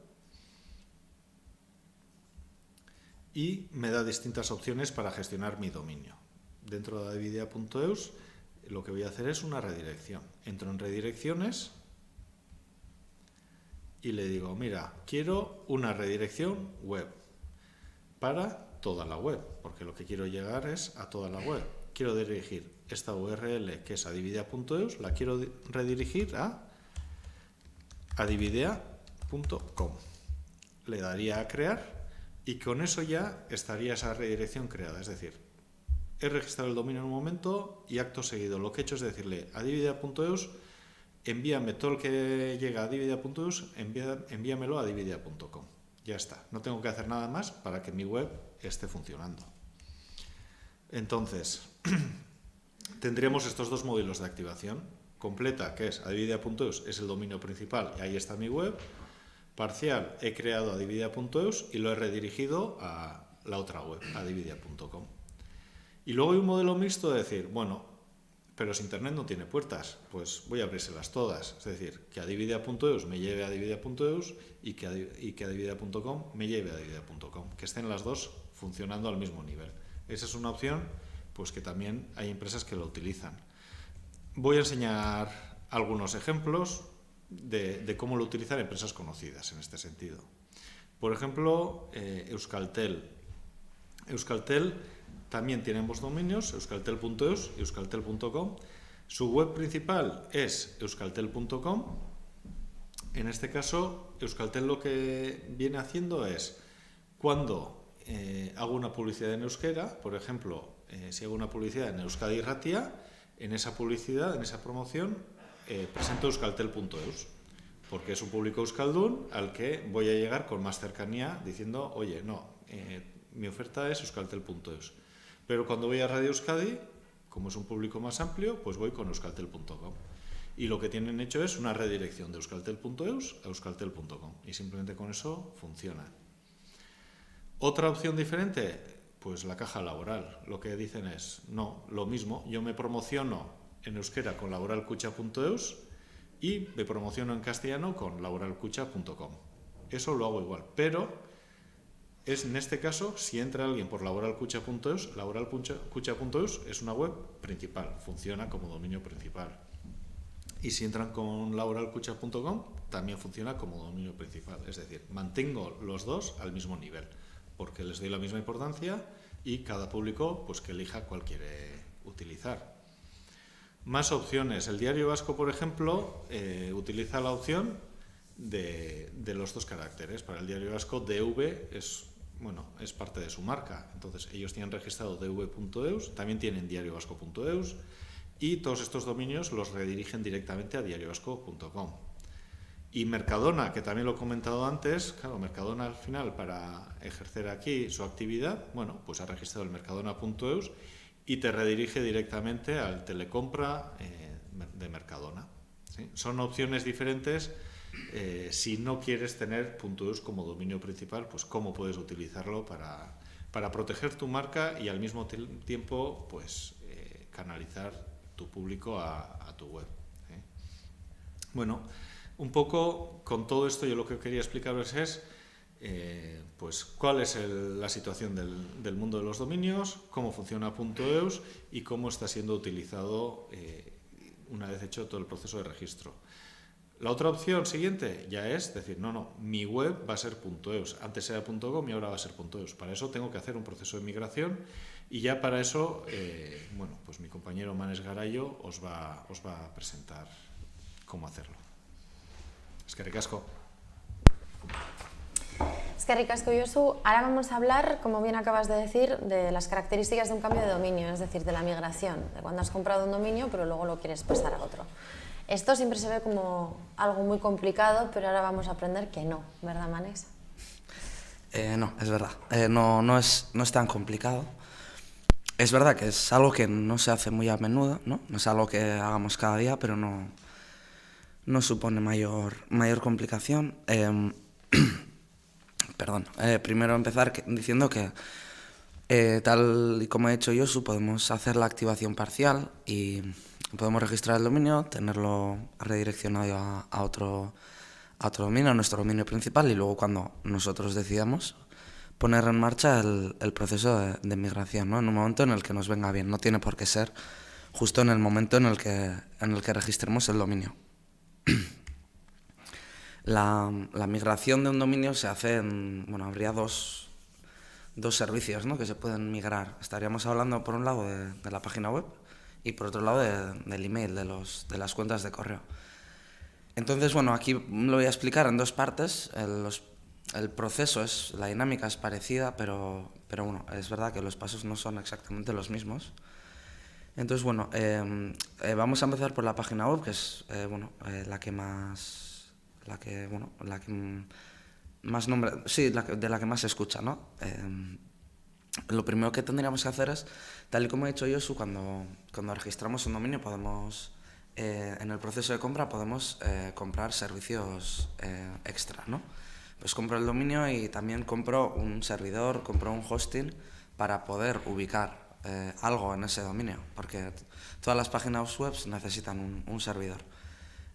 y me da distintas opciones para gestionar mi dominio. Dentro de adividea.eus lo que voy a hacer es una redirección. Entro en redirecciones y le digo, mira, quiero una redirección web para toda la web, porque lo que quiero llegar es a toda la web. Quiero dirigir esta URL que es adividea.eus, la quiero redirigir a adividea.com. Le daría a crear y con eso ya estaría esa redirección creada, es decir, he registrado el dominio en un momento y acto seguido lo que he hecho es decirle a adividea.eus, envíame todo el que llega a adividea.eus, envíamelo a adividea.com. Ya está, no tengo que hacer nada más para que mi web esté funcionando. Entonces, tendríamos estos dos modelos de activación. Completa, que es adividia.eus, es el dominio principal y ahí está mi web. Parcial, he creado adividia.eus y lo he redirigido a la otra web, adividia.com. Y luego hay un modelo mixto de decir, bueno, pero si Internet no tiene puertas, pues voy a abrírselas todas. Es decir, que adividia.eus me lleve a adividia.eus y que adividia.com me lleve a adividia.com. Que estén las dos funcionando al mismo nivel. Esa es una opción, pues que también hay empresas que lo utilizan. Voy a enseñar algunos ejemplos de cómo lo utilizan empresas conocidas en este sentido. Por ejemplo, Euskaltel. Euskaltel también tiene ambos dominios, euskaltel.eus y euskaltel.com. Su web principal es euskaltel.com. En este caso, Euskaltel lo que viene haciendo es, cuando hago una publicidad en euskera, por ejemplo, si hago una publicidad en Euskadi Irratia, en esa publicidad, en esa promoción, presento euskaltel.eus, porque es un público euskaldun al que voy a llegar con más cercanía diciendo, oye, no, mi oferta es euskaltel.eus. Pero cuando voy a Radio Euskadi, como es un público más amplio, pues voy con euskaltel.com. Y lo que tienen hecho es una redirección de euskaltel.eus a euskaltel.com. Y simplemente con eso funciona. Otra opción diferente, pues la caja laboral. Lo que dicen es, no, lo mismo, yo me promociono en euskera con laboralkucha.eus y me promociono en castellano con laboralkucha.com. Eso lo hago igual, pero es en este caso, si entra alguien por laboralkucha.eus, laboralkucha.eus es una web principal, funciona como dominio principal. Y si entran con laboralkucha.com, también funciona como dominio principal. Es decir, mantengo los dos al mismo nivel, porque les doy la misma importancia y cada público pues que elija cuál quiere utilizar. Más opciones. El Diario Vasco, por ejemplo, utiliza la opción de los dos caracteres. Para el Diario Vasco, DV es parte de su marca. Entonces, ellos tienen registrado dv.eus, también tienen diariovasco.eus y todos estos dominios los redirigen directamente a diariovasco.com. Y Mercadona, que también lo he comentado antes, claro, Mercadona al final, para ejercer aquí su actividad, bueno, pues ha registrado el mercadona.eus y te redirige directamente al telecompra de Mercadona. ¿Sí? Son opciones diferentes. Si no quieres tener .eus como dominio principal, pues cómo puedes utilizarlo para proteger tu marca y al mismo tiempo pues canalizar tu público a tu web. Bueno, un poco con todo esto yo lo que quería explicaros es pues cuál es la situación del mundo de los dominios, cómo funciona .eus y cómo está siendo utilizado una vez hecho todo el proceso de registro. La otra opción siguiente ya es decir, no, mi web va a ser .eus, antes era .com y ahora va a ser .eus. Para eso tengo que hacer un proceso de migración y ya para eso, pues mi compañero Manes Garayo os va a presentar cómo hacerlo. Eskerrik asko. Eskerrik asko, Josu. Ahora vamos a hablar, como bien acabas de decir, de las características de un cambio de dominio, es decir, de la migración, de cuando has comprado un dominio pero luego lo quieres pasar a otro. Esto siempre se ve como algo muy complicado, pero ahora vamos a aprender que no, ¿verdad, Manes? No, es verdad. No es tan complicado. Es verdad que es algo que no se hace muy a menudo, ¿no? No es algo que hagamos cada día, pero no supone mayor complicación. Perdón. Primero empezar diciendo que, tal y como he hecho Josu, podemos hacer la activación parcial y podemos registrar el dominio, tenerlo redireccionado a otro dominio, a nuestro dominio principal, y luego cuando nosotros decidamos poner en marcha el proceso de migración, ¿no? En un momento en el que nos venga bien. No tiene por qué ser justo en el momento en el que registremos el dominio. La migración de un dominio se hace habría dos servicios, ¿no?, que se pueden migrar. Estaríamos hablando por un lado de la página web y por otro lado del email, de las cuentas de correo. Entonces, aquí lo voy a explicar en dos partes. El proceso, la dinámica es parecida, pero es verdad que los pasos no son exactamente los mismos. Entonces, vamos a empezar por la página web, que es la que más nombre, sí, de la que más se escucha, ¿no? lo primero que tendríamos que hacer es, tal y como ha dicho Josu, cuando registramos un dominio podemos, en el proceso de compra podemos comprar servicios extra, ¿no? Pues compro el dominio y también compro un servidor, compro un hosting para poder ubicar algo en ese dominio, porque todas las páginas web necesitan un servidor.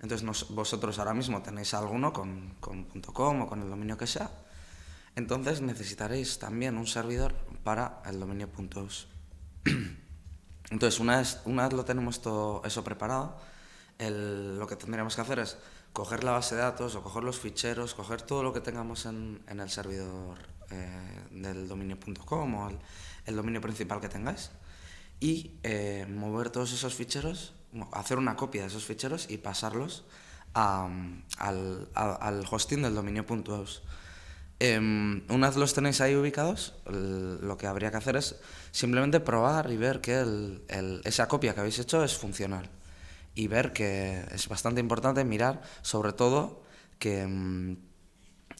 Entonces vosotros ahora mismo tenéis alguno con .com o con el dominio que sea, entonces necesitaréis también un servidor para el dominio .us. Entonces una vez lo tenemos todo eso preparado, lo que tendríamos que hacer es coger la base de datos o coger los ficheros, coger todo lo que tengamos en el servidor del dominio.com o el dominio principal que tengáis y mover todos esos ficheros, hacer una copia de esos ficheros y pasarlos al hosting del dominio.us. Una vez los tenéis ahí ubicados, lo que habría que hacer es simplemente probar y ver que esa copia que habéis hecho es funcional. Y ver que es bastante importante mirar, sobre todo, que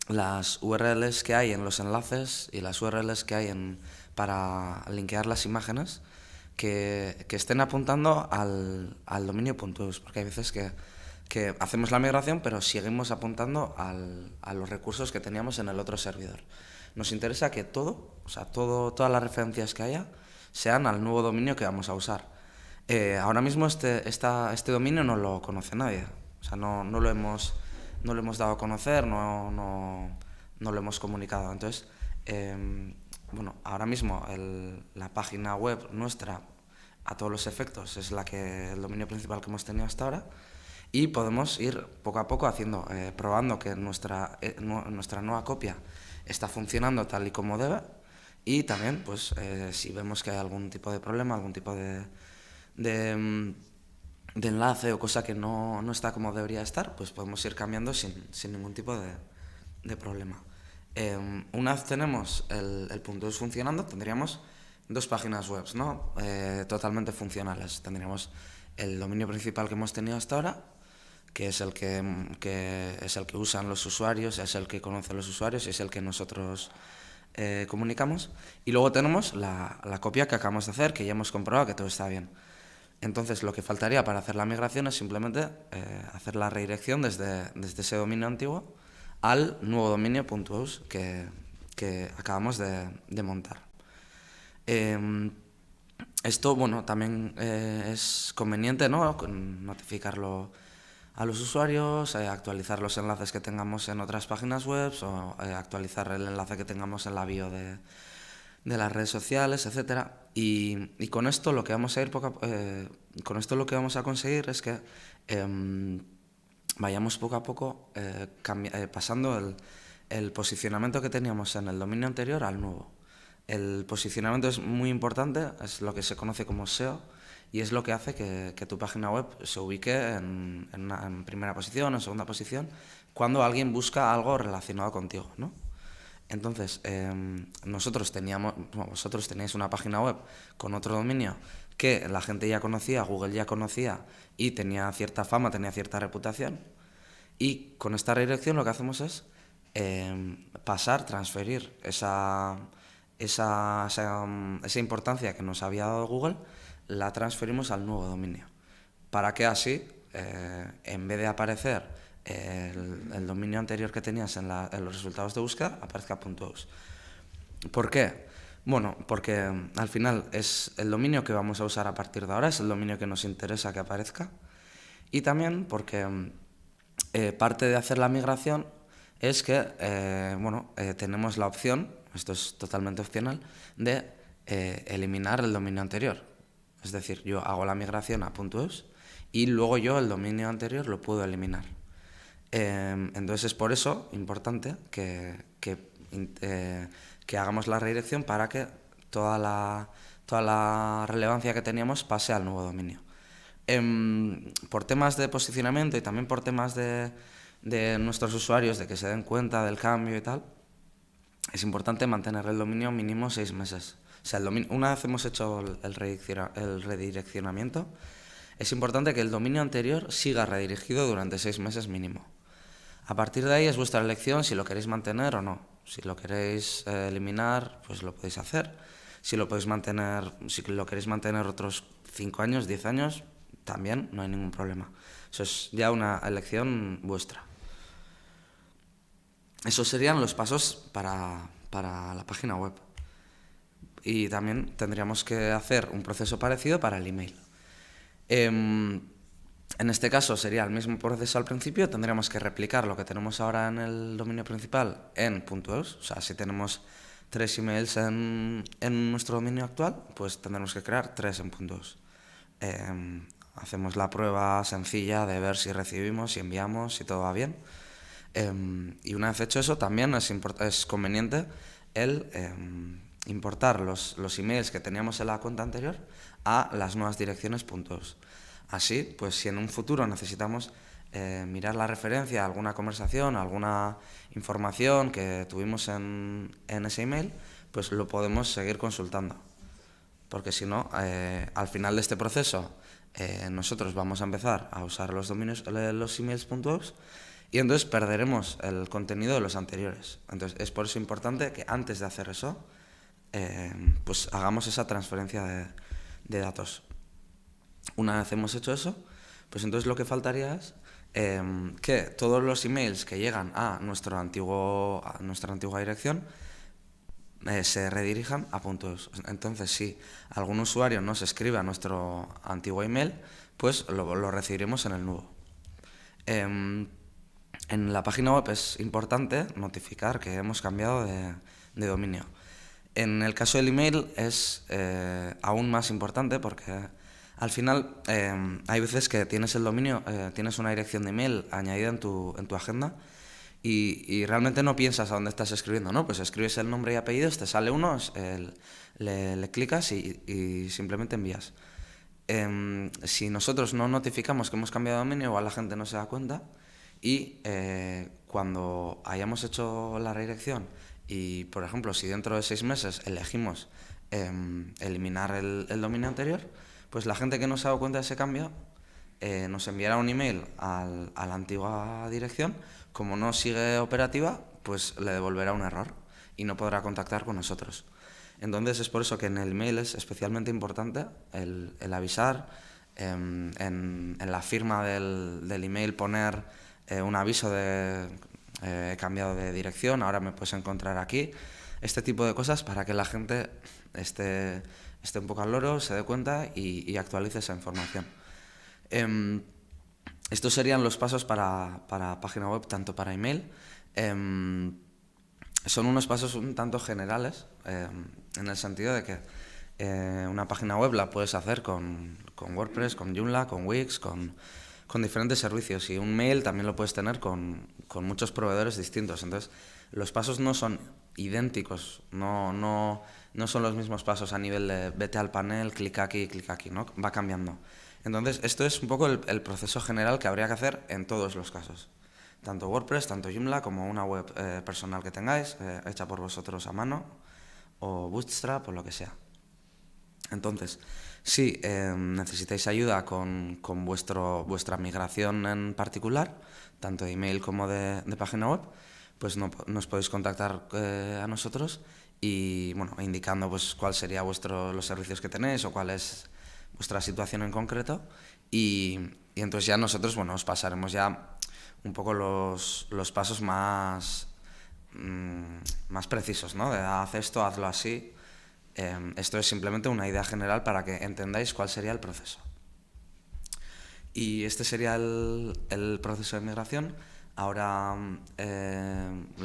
las URLs que hay en los enlaces y las URLs que hay para linkear las imágenes que estén apuntando al dominio.us, porque hay veces que hacemos la migración pero seguimos apuntando a los recursos que teníamos en el otro servidor. Nos interesa que todas las referencias que haya sean al nuevo dominio que vamos a usar. Ahora mismo este dominio no lo conoce nadie, o sea, no lo hemos dado a conocer, no lo hemos comunicado. Entonces, ahora mismo la página web nuestra, a todos los efectos, es el dominio principal que hemos tenido hasta ahora, y podemos ir poco a poco probando que nuestra nueva copia está funcionando tal y como debe, y también, pues, si vemos que hay algún tipo de problema, algún tipo de enlace o cosa que no está como debería estar, pues podemos ir cambiando sin ningún tipo de problema. Una vez tenemos el .us funcionando, tendríamos dos páginas web, ¿no? Totalmente funcionales. Tendríamos el dominio principal que hemos tenido hasta ahora, que es el que usan los usuarios, es el que conocen los usuarios y es el que nosotros comunicamos. Y luego tenemos la copia que acabamos de hacer, que ya hemos comprobado que todo está bien. Entonces, lo que faltaría para hacer la migración es simplemente hacer la redirección desde ese dominio antiguo al nuevo dominio .us que acabamos de montar. Esto, bueno, también es conveniente, ¿no?, notificarlo a los usuarios, actualizar los enlaces que tengamos en otras páginas web o actualizar el enlace que tengamos en la bio de las redes sociales, etcétera. Y con esto lo que vamos a ir con esto lo que vamos a conseguir es que vayamos poco a poco pasando el posicionamiento que teníamos en el dominio anterior al nuevo. El posicionamiento es muy importante, es lo que se conoce como SEO y es lo que hace que tu página web se ubique en primera posición, en segunda posición, cuando alguien busca algo relacionado contigo, ¿no? Entonces, vosotros teníais una página web con otro dominio que la gente ya conocía, Google ya conocía y tenía cierta fama, tenía cierta reputación. Y con esta redirección lo que hacemos es transferir esa importancia que nos había dado Google, la transferimos al nuevo dominio. Para que así, en vez de aparecer el dominio anterior que tenías en los resultados de búsqueda, aparezca .us. ¿Por qué? Bueno, porque al final es el dominio que vamos a usar a partir de ahora, es el dominio que nos interesa que aparezca, y también porque parte de hacer la migración es que tenemos la opción, esto es totalmente opcional, de eliminar el dominio anterior. Es decir, yo hago la migración a .us y luego yo el dominio anterior lo puedo eliminar. Entonces es por eso importante que hagamos la redirección para que toda la relevancia que teníamos pase al nuevo dominio. Por temas de posicionamiento y también por temas de nuestros usuarios, de que se den cuenta del cambio y tal, es importante mantener el dominio mínimo 6 meses. O sea, una vez hemos hecho el redireccionamiento, es importante que el dominio anterior siga redirigido durante 6 meses mínimo. A partir de ahí es vuestra elección si lo queréis mantener o no. Si lo queréis eliminar, pues lo podéis hacer. Si lo podéis mantener, si lo queréis mantener otros 5 años, 10 años, también no hay ningún problema. Eso es ya una elección vuestra. Esos serían los pasos para la página web. Y también tendríamos que hacer un proceso parecido para el email. En este caso sería el mismo proceso al principio, tendríamos que replicar lo que tenemos ahora en el dominio principal en .eus. O sea, si tenemos 3 emails en nuestro dominio actual, pues tendremos que crear 3 en .eus. Hacemos la prueba sencilla de ver si recibimos, si enviamos, si todo va bien. Y una vez hecho eso, también es conveniente el importar los emails que teníamos en la cuenta anterior a las nuevas direcciones .eus. Así, pues si en un futuro necesitamos mirar la referencia a alguna conversación, a alguna información que tuvimos en ese email, pues lo podemos seguir consultando. Porque si no, al final de este proceso, nosotros vamos a empezar a usar los emails .eus y entonces perderemos el contenido de los anteriores. Entonces es por eso importante que antes de hacer eso, pues hagamos esa transferencia de datos. Una vez hemos hecho eso, pues entonces lo que faltaría es que todos los emails que llegan a nuestra antigua dirección se redirijan a .eus. Entonces, si algún usuario nos escribe a nuestro antiguo email, pues lo recibiremos en el nuevo. En la página web es importante notificar que hemos cambiado de dominio. En el caso del email es aún más importante porque al final hay veces que tienes el dominio, tienes una dirección de email añadida en tu agenda y realmente no piensas a dónde estás escribiendo, ¿no? Pues escribes el nombre y apellidos, te sale uno, le clicas y simplemente envías. Si nosotros no notificamos que hemos cambiado de dominio, igual la gente no se da cuenta y cuando hayamos hecho la redirección y, por ejemplo, si dentro de 6 meses elegimos eliminar el dominio anterior, pues la gente que no se ha dado cuenta de ese cambio nos enviará un email a la antigua dirección. Como no sigue operativa, pues le devolverá un error y no podrá contactar con nosotros. Entonces es por eso que en el email es especialmente importante el avisar, en la firma del email poner un aviso de he cambiado de dirección, ahora me puedes encontrar aquí. Este tipo de cosas para que la gente esté un poco al loro, se dé cuenta y actualice esa información. Estos serían los pasos para página web, tanto para email. Son unos pasos un tanto generales, en el sentido de que una página web la puedes hacer con WordPress, con Joomla, con Wix, con diferentes servicios. Y un mail también lo puedes tener con muchos proveedores distintos. Entonces, los pasos no son idénticos, no son los mismos pasos a nivel de vete al panel, clic aquí, ¿no? Va cambiando. Entonces, esto es un poco el proceso general que habría que hacer en todos los casos. Tanto WordPress, tanto Joomla, como una web personal que tengáis, hecha por vosotros a mano, o Bootstrap, o lo que sea. Entonces, si necesitáis ayuda con vuestra migración en particular, tanto de email como de página web, pues nos podéis contactar a nosotros y, bueno, indicando pues cuál sería los servicios que tenéis o cuál es vuestra situación en concreto y entonces ya nosotros, bueno, os pasaremos ya un poco los pasos más precisos, ¿no? De haz esto, hazlo así. Esto es simplemente una idea general para que entendáis cuál sería el proceso. Y este sería el proceso de migración. Ahora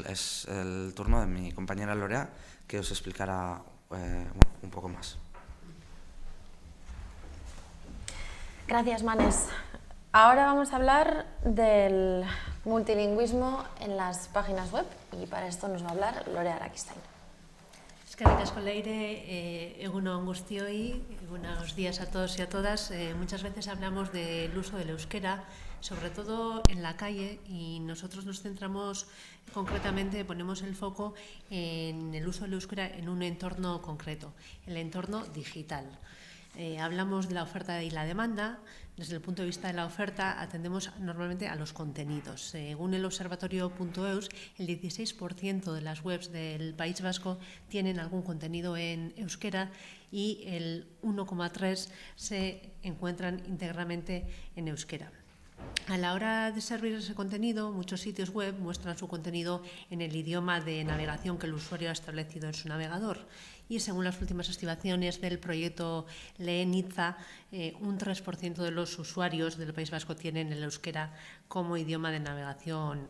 es el turno de mi compañera Lorea, que os explicará un poco más. Gracias, Manes. Ahora vamos a hablar del multilingüismo en las páginas web y para esto nos va a hablar Lorea Arakistain. Eskerrik asko Leire, egun on guztioi, buenos días a todos y a todas. Muchas veces hablamos del uso del euskera, sobre todo en la calle, y nosotros nos centramos concretamente, ponemos el foco en el uso del euskera en un entorno concreto, el entorno digital. Hablamos de la oferta y la demanda. Desde el punto de vista de la oferta, atendemos normalmente a los contenidos. Según el observatorio.eus, el 16% de las webs del País Vasco tienen algún contenido en euskera y el 1,3% se encuentran íntegramente en euskera. A la hora de servir ese contenido, muchos sitios web muestran su contenido en el idioma de navegación que el usuario ha establecido en su navegador. Y según las últimas estimaciones del proyecto Leenitza, un 3% de los usuarios del País Vasco tienen el euskera como idioma de navegación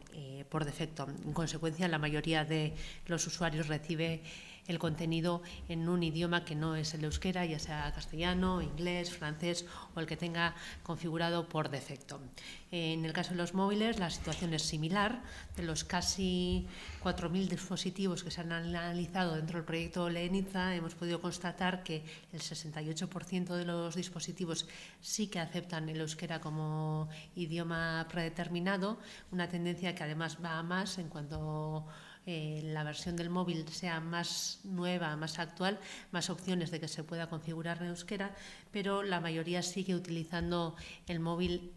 por defecto. En consecuencia, la mayoría de los usuarios recibe el contenido en un idioma que no es el euskera, ya sea castellano, inglés, francés o el que tenga configurado por defecto. En el caso de los móviles, la situación es similar. De los casi 4.000 dispositivos que se han analizado dentro del proyecto Leenitza, hemos podido constatar que el 68% de los dispositivos sí que aceptan el euskera como idioma predeterminado, una tendencia que además va a más en cuanto la versión del móvil sea más nueva, más actual, más opciones de que se pueda configurar en euskera, pero la mayoría sigue utilizando el móvil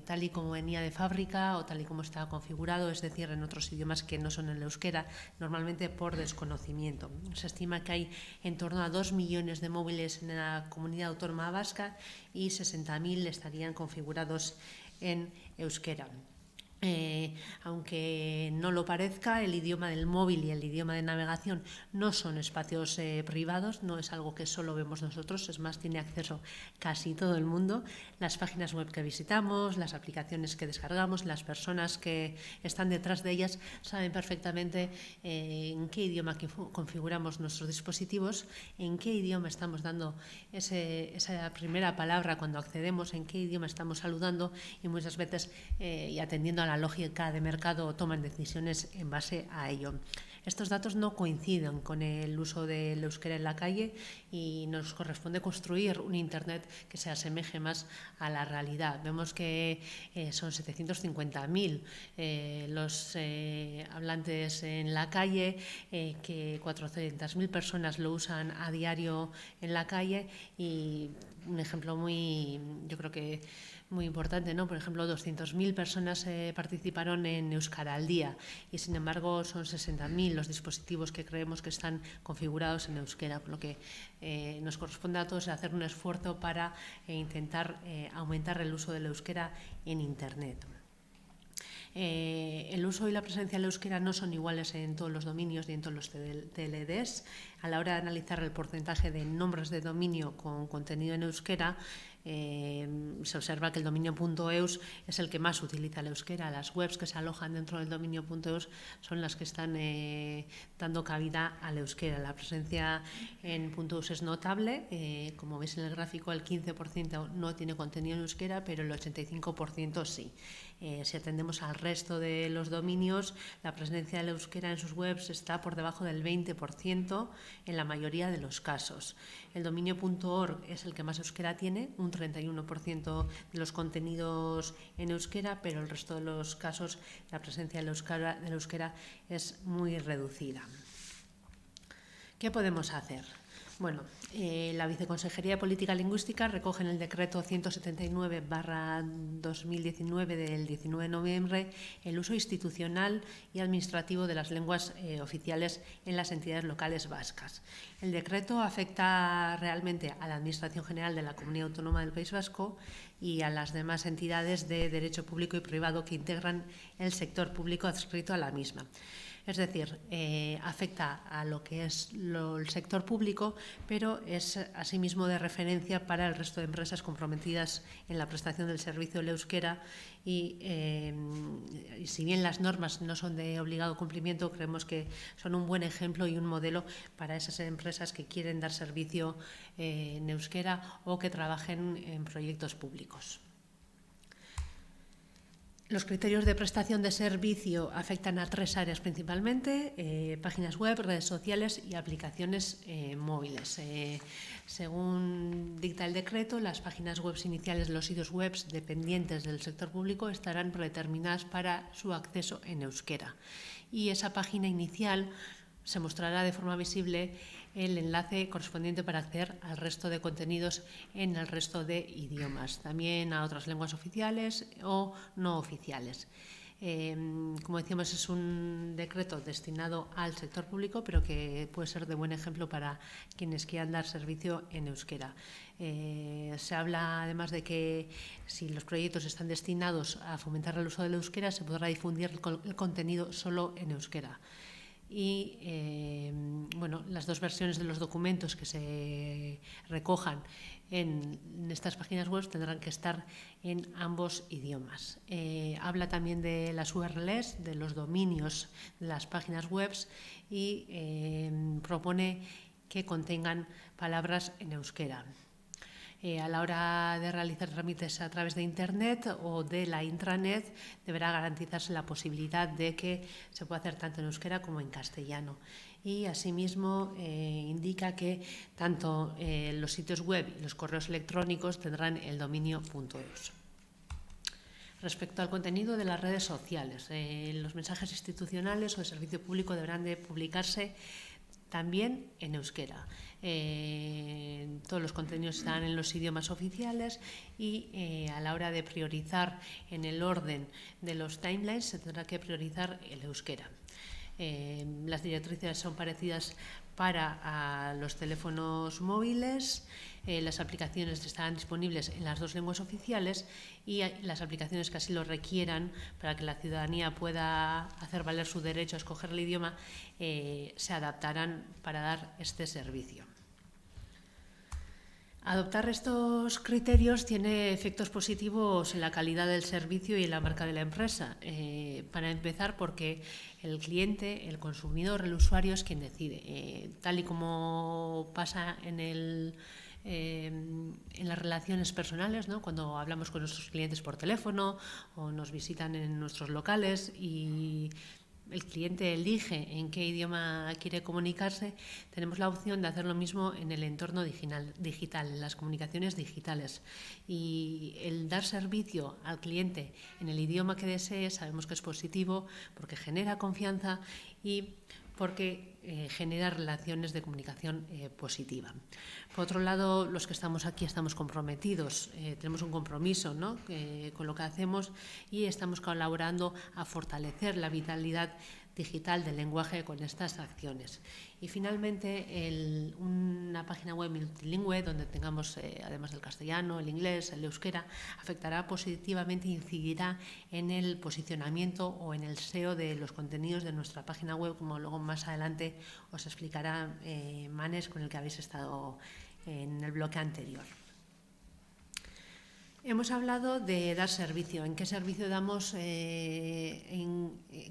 tal y como venía de fábrica o tal y como estaba configurado, es decir, en otros idiomas que no son el euskera, normalmente por desconocimiento. Se estima que hay en torno a 2 millones de móviles en la comunidad autónoma vasca y 60.000 estarían configurados en euskera. Aunque no lo parezca, el idioma del móvil y el idioma de navegación no son espacios privados, no es algo que solo vemos nosotros, es más, tiene acceso casi todo el mundo. Las páginas web que visitamos, las aplicaciones que descargamos, las personas que están detrás de ellas saben perfectamente en qué idioma configuramos nuestros dispositivos, en qué idioma estamos dando esa primera palabra cuando accedemos, en qué idioma estamos saludando y muchas veces y atendiendo a la lógica de mercado toman decisiones en base a ello. Estos datos no coinciden con el uso del euskera en la calle y nos corresponde construir un Internet que se asemeje más a la realidad. Vemos que son 750.000 los hablantes en la calle, que 400.000 personas lo usan a diario en la calle y un ejemplo yo creo que muy importante, ¿no? Por ejemplo, 200.000 personas participaron en Euskara al día y, sin embargo, son 60.000 los dispositivos que creemos que están configurados en euskera, por lo que nos corresponde a todos hacer un esfuerzo para intentar aumentar el uso del euskera en Internet. El uso y la presencia del euskera no son iguales en todos los dominios ni en todos los TLDs. A la hora de analizar el porcentaje de nombres de dominio con contenido en euskera, se observa que el dominio.eus es el que más utiliza el euskera. Las webs que se alojan dentro del dominio.eus son las que están dando cabida al euskera. La presencia en .eus es notable. Como veis en el gráfico, el 15% no tiene contenido en euskera, pero el 85% sí. Si atendemos al resto de los dominios, la presencia del euskera en sus webs está por debajo del 20% en la mayoría de los casos. El dominio.org es el que más euskera tiene, un 31% de los contenidos en euskera, pero el resto de los casos la presencia del euskera es muy reducida. ¿Qué podemos hacer? Bueno, la Viceconsejería de Política Lingüística recoge en el decreto 179/2019 del 19 de noviembre el uso institucional y administrativo de las lenguas oficiales en las entidades locales vascas. El decreto afecta realmente a la Administración General de la Comunidad Autónoma del País Vasco y a las demás entidades de derecho público y privado que integran el sector público adscrito a la misma. Es decir, afecta a lo que es el sector público, pero es asimismo de referencia para el resto de empresas comprometidas en la prestación del servicio del euskera y si bien las normas no son de obligado cumplimiento, creemos que son un buen ejemplo y un modelo para esas empresas que quieren dar servicio en euskera o que trabajen en proyectos públicos. Los criterios de prestación de servicio afectan a 3 áreas principalmente, páginas web, redes sociales y aplicaciones móviles. Según dicta el decreto, las páginas web iniciales de los sitios web dependientes del sector público estarán predeterminadas para su acceso en euskera. Y esa página inicial se mostrará de forma visible el enlace correspondiente para acceder al resto de contenidos en el resto de idiomas, también a otras lenguas oficiales o no oficiales. Como decíamos, es un decreto destinado al sector público, pero que puede ser de buen ejemplo para quienes quieran dar servicio en euskera. Se habla además de que si los proyectos están destinados a fomentar el uso del euskera, se podrá difundir el contenido solo en euskera. Y bueno, las dos versiones de los documentos que se recojan en estas páginas web tendrán que estar en ambos idiomas. Habla también de las URLs, de los dominios de las páginas web y propone que contengan palabras en euskera. A la hora de realizar trámites a través de Internet o de la intranet, deberá garantizarse la posibilidad de que se pueda hacer tanto en euskera como en castellano. Y asimismo indica que tanto los sitios web y los correos electrónicos tendrán el dominio .eus. Respecto al contenido de las redes sociales, los mensajes institucionales o de servicio público deberán de publicarse también en euskera. Todos los contenidos están en los idiomas oficiales y a la hora de priorizar en el orden de los timelines se tendrá que priorizar el euskera. Las directrices son parecidas para los teléfonos móviles. Las aplicaciones estarán disponibles en las dos lenguas oficiales y las aplicaciones que así lo requieran para que la ciudadanía pueda hacer valer su derecho a escoger el idioma se adaptarán para dar este servicio. Adoptar estos criterios tiene efectos positivos en la calidad del servicio y en la marca de la empresa. Para empezar, porque el cliente, el consumidor, el usuario es quien decide. Tal y como pasa en las relaciones personales, ¿no? Cuando hablamos con nuestros clientes por teléfono o nos visitan en nuestros locales y el cliente elige en qué idioma quiere comunicarse, tenemos la opción de hacer lo mismo en el entorno digital, en las comunicaciones digitales. Y el dar servicio al cliente en el idioma que desee sabemos que es positivo porque genera confianza y porque genera relaciones de comunicación positiva. Por otro lado, los que estamos aquí estamos comprometidos, tenemos un compromiso, ¿no? Con lo que hacemos y estamos colaborando a fortalecer la vitalidad digital del lenguaje con estas acciones. Y finalmente, una página web multilingüe donde tengamos, además del castellano, el inglés, el euskera, afectará positivamente e incidirá en el posicionamiento o en el SEO de los contenidos de nuestra página web, como luego más adelante os explicará Manes, con el que habéis estado en el bloque anterior. Hemos hablado de dar servicio, en qué servicio damos,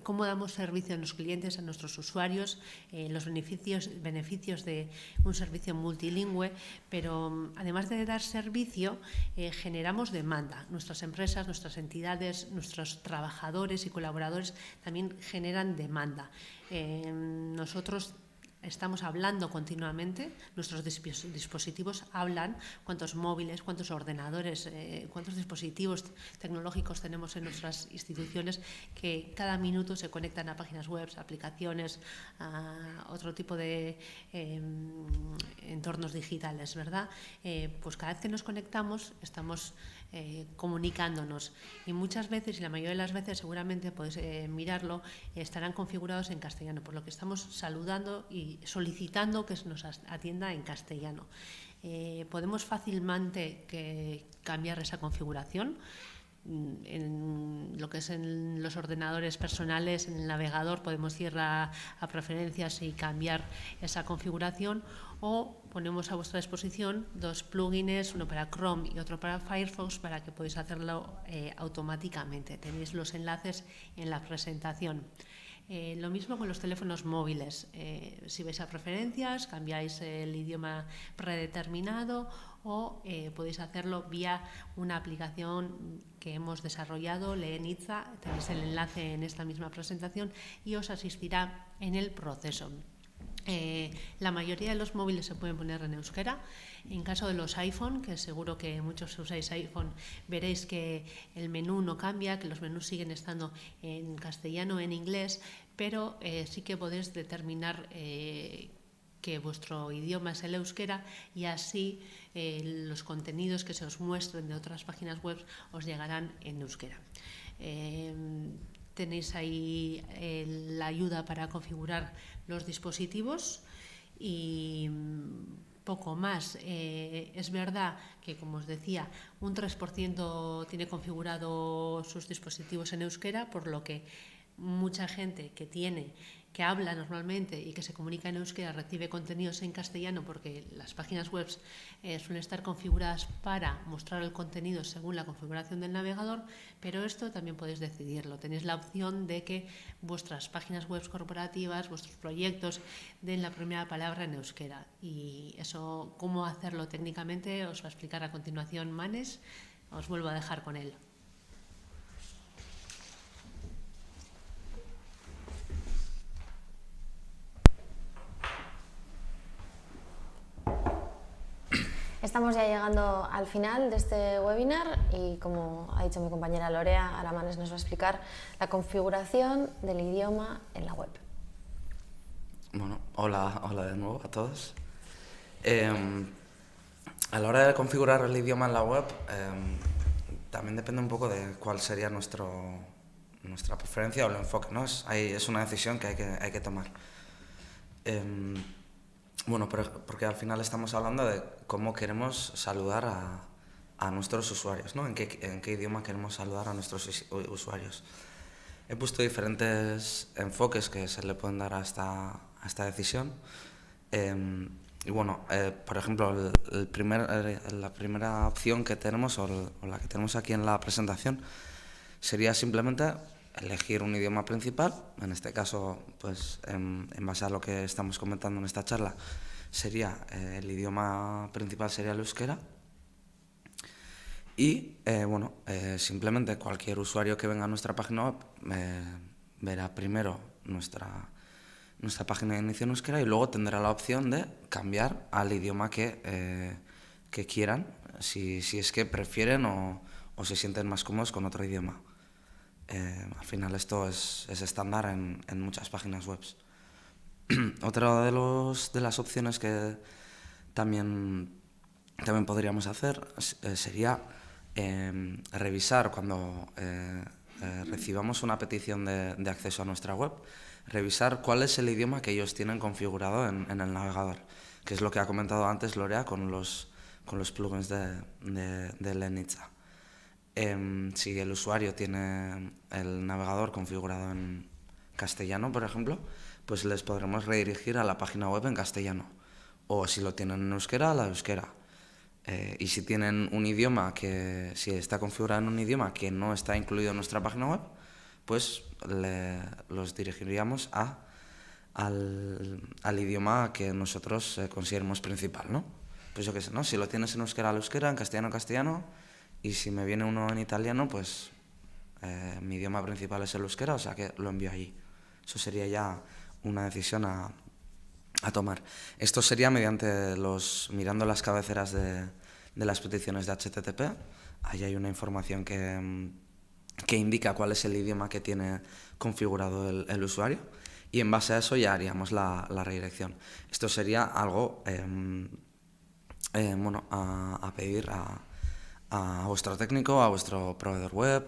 cómo damos servicio a los clientes, a nuestros usuarios, los beneficios de un servicio multilingüe, pero además de dar servicio, generamos demanda. Nuestras empresas, nuestras entidades, nuestros trabajadores y colaboradores también generan demanda. Nosotros estamos hablando continuamente, nuestros dispositivos hablan, cuántos móviles, cuántos ordenadores, cuántos dispositivos tecnológicos tenemos en nuestras instituciones que cada minuto se conectan a páginas web, aplicaciones, a otro tipo de entornos digitales, ¿verdad? Pues cada vez que nos conectamos estamos comunicándonos y muchas veces, y la mayoría de las veces seguramente podéis mirarlo, estarán configurados en castellano, por lo que estamos saludando y solicitando que se nos atienda en castellano. Podemos fácilmente cambiar esa configuración. En lo que es en los ordenadores personales, en el navegador, podemos ir a preferencias y cambiar esa configuración, o ponemos a vuestra disposición dos plugins, uno para Chrome y otro para Firefox, para que podáis hacerlo automáticamente. Tenéis los enlaces en la presentación. Lo mismo con los teléfonos móviles. Si vais a preferencias, cambiáis el idioma predeterminado o podéis hacerlo vía una aplicación que hemos desarrollado, Leenitza. Tenéis el enlace en esta misma presentación y os asistirá en el proceso. La mayoría de los móviles se pueden poner en euskera. En caso de los iPhone, que seguro que muchos usáis iPhone, veréis que el menú no cambia, que los menús siguen estando en castellano o en inglés, pero sí que podéis determinar que vuestro idioma es el euskera y así los contenidos que se os muestren de otras páginas web os llegarán en euskera. Tenéis ahí la ayuda para configurar los dispositivos y poco más. Es verdad que, como os decía, un 3% tiene configurado sus dispositivos en euskera, por lo que mucha gente que habla normalmente y que se comunica en euskera recibe contenidos en castellano, porque las páginas web suelen estar configuradas para mostrar el contenido según la configuración del navegador, pero esto también podéis decidirlo. Tenéis la opción de que vuestras páginas web corporativas, vuestros proyectos, den la primera palabra en euskera. Y eso, cómo hacerlo técnicamente, os va a explicar a continuación Manes. Os vuelvo a dejar con él. Estamos ya llegando al final de este webinar y, como ha dicho mi compañera Lorea, ahora Manes nos va a explicar la configuración del idioma en la web. Bueno, hola de nuevo a todos. A la hora de configurar el idioma en la web, también depende un poco de cuál sería nuestra preferencia o el enfoque, ¿no? Es una decisión que hay que tomar. Bueno, porque al final estamos hablando de cómo queremos saludar a nuestros usuarios, ¿no? En qué idioma queremos saludar a nuestros usuarios. He puesto diferentes enfoques que se le pueden dar a esta decisión. Y bueno, por ejemplo, la primera opción que tenemos, o la que tenemos aquí en la presentación, sería simplemente elegir un idioma principal. En este caso, pues en base a lo que estamos comentando en esta charla, el idioma principal sería el euskera. Y bueno, simplemente cualquier usuario que venga a nuestra página web verá primero nuestra página de inicio en euskera y luego tendrá la opción de cambiar al idioma que quieran, si es que prefieren o se sienten más cómodos con otro idioma. Al final esto es estándar en muchas páginas web. Otra de las opciones que también podríamos hacer sería revisar cuando recibamos una petición de acceso a nuestra web, revisar cuál es el idioma que ellos tienen configurado en el navegador, que es lo que ha comentado antes Lorea con los plugins de Lenitsa. Si el usuario tiene el navegador configurado en castellano, por ejemplo, pues les podremos redirigir a la página web en castellano. O si lo tienen en euskera, a la euskera. Y si tienen un idioma si está configurado en un idioma que no está incluido en nuestra página web, pues los dirigiríamos al idioma que nosotros consideremos principal, ¿no? Pues yo qué sé, ¿no? Si lo tienes en euskera, al euskera, en castellano, y si me viene uno en italiano, pues mi idioma principal es el euskera, o sea que lo envío allí. Eso sería ya una decisión a tomar. Esto sería mirando las cabeceras de las peticiones de HTTP. Ahí hay una información que indica cuál es el idioma que tiene configurado el usuario, y en base a eso ya haríamos la redirección. Esto sería algo a pedir a vuestro técnico, a vuestro proveedor web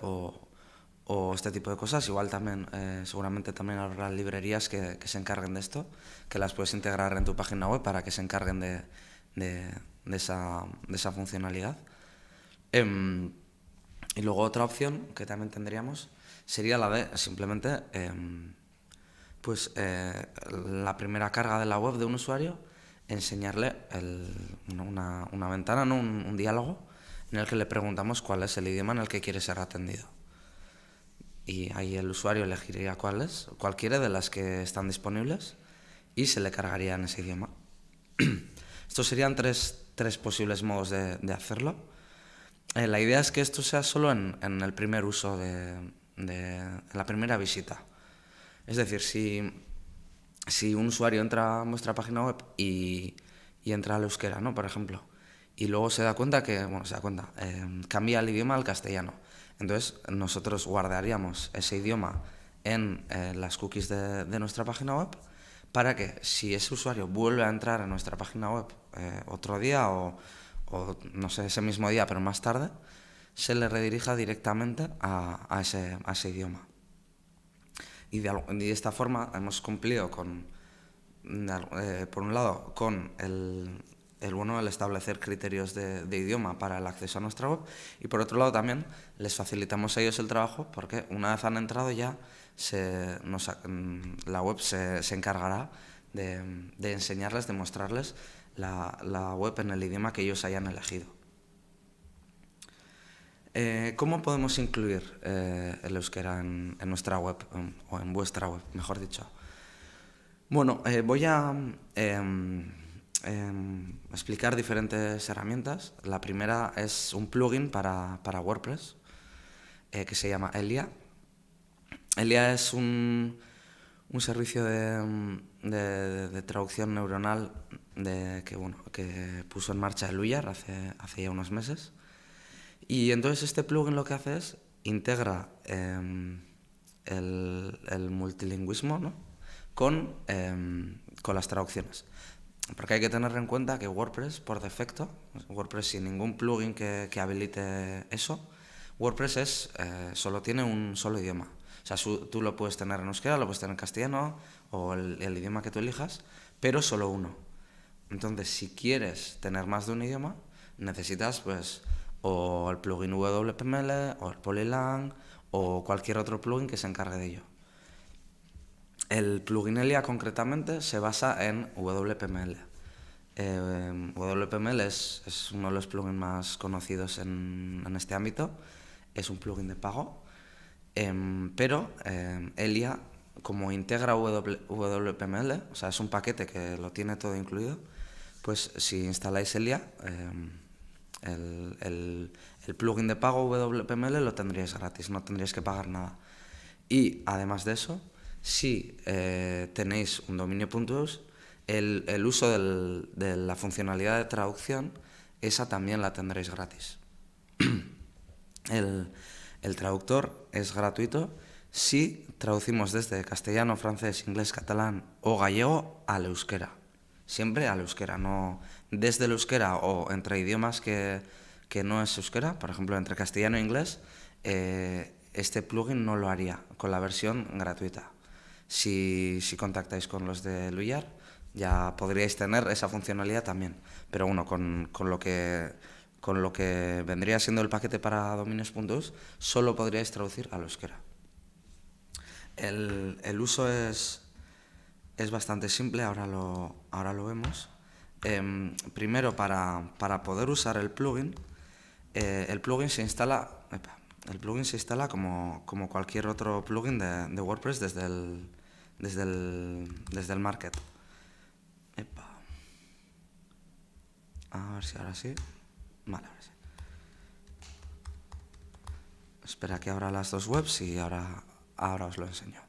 o este tipo de cosas. Igual también, seguramente también habrá librerías que se encarguen de esto, que las puedes integrar en tu página web para que se encarguen de esa funcionalidad. Y luego otra opción que también tendríamos sería la de simplemente la primera carga de la web de un usuario, enseñarle una ventana, ¿no? un diálogo en el que le preguntamos cuál es el idioma en el que quiere ser atendido. Y ahí el usuario elegiría cualquiera de las que están disponibles y se le cargaría en ese idioma. Estos serían tres posibles modos de hacerlo. La idea es que esto sea solo en el primer uso, en la primera visita. Es decir, si un usuario entra a vuestra página web y entra al euskera, ¿no? Por ejemplo, y luego se da cuenta cambia el idioma al castellano. Entonces nosotros guardaríamos ese idioma en las cookies de nuestra página web, para que si ese usuario vuelve a entrar en nuestra página web otro día o no sé, ese mismo día pero más tarde, se le redirija directamente a ese idioma. Y de esta forma hemos cumplido con, por un lado, con el establecer criterios de idioma para el acceso a nuestra web, y por otro lado también les facilitamos a ellos el trabajo, porque una vez han entrado ya la web se encargará de enseñarles, de mostrarles la web en el idioma que ellos hayan elegido. ¿Cómo podemos incluir el euskera en nuestra web, o en vuestra web, mejor dicho? Bueno, voy a explicar diferentes herramientas. La primera es un plugin para WordPress que se llama Elia. Elia es un servicio de traducción neuronal que puso en marcha el Uyar hace ya unos meses. Y entonces este plugin lo que hace es integra el multilingüismo, ¿no?, con las traducciones. Porque hay que tener en cuenta que WordPress, por defecto, WordPress sin ningún plugin que habilite eso, WordPress solo tiene un solo idioma. O sea, tú lo puedes tener en euskera, lo puedes tener en castellano o el idioma que tú elijas, pero solo uno. Entonces, si quieres tener más de un idioma, necesitas pues o el plugin WPML o el Polylang o cualquier otro plugin que se encargue de ello. El plugin Elia concretamente se basa en WPML. WPML es uno de los plugins más conocidos en este ámbito. Es un plugin de pago, pero Elia, como integra WPML, o sea, es un paquete que lo tiene todo incluido, pues si instaláis Elia, el plugin de pago WPML lo tendríais gratis, no tendríais que pagar nada. Y además de eso, si tenéis un dominio.eus, el uso de la funcionalidad de traducción, esa también la tendréis gratis. El traductor es gratuito si traducimos desde castellano, francés, inglés, catalán o gallego al euskera. Siempre al euskera, no desde el euskera o entre idiomas que no es euskera, por ejemplo, entre castellano e inglés, este plugin no lo haría con la versión gratuita. Si contactáis con los de Uyar, ya podríais tener esa funcionalidad también. Pero bueno, con lo que vendría siendo el paquete para dominios.eus, solo podríais traducir al euskera. El uso es bastante simple, ahora lo vemos. Primero, para poder usar el plugin se instala como cualquier otro plugin de WordPress desde el market. A ver si ahora sí. Vale, ahora sí. Espera que abra las dos webs y ahora os lo enseño.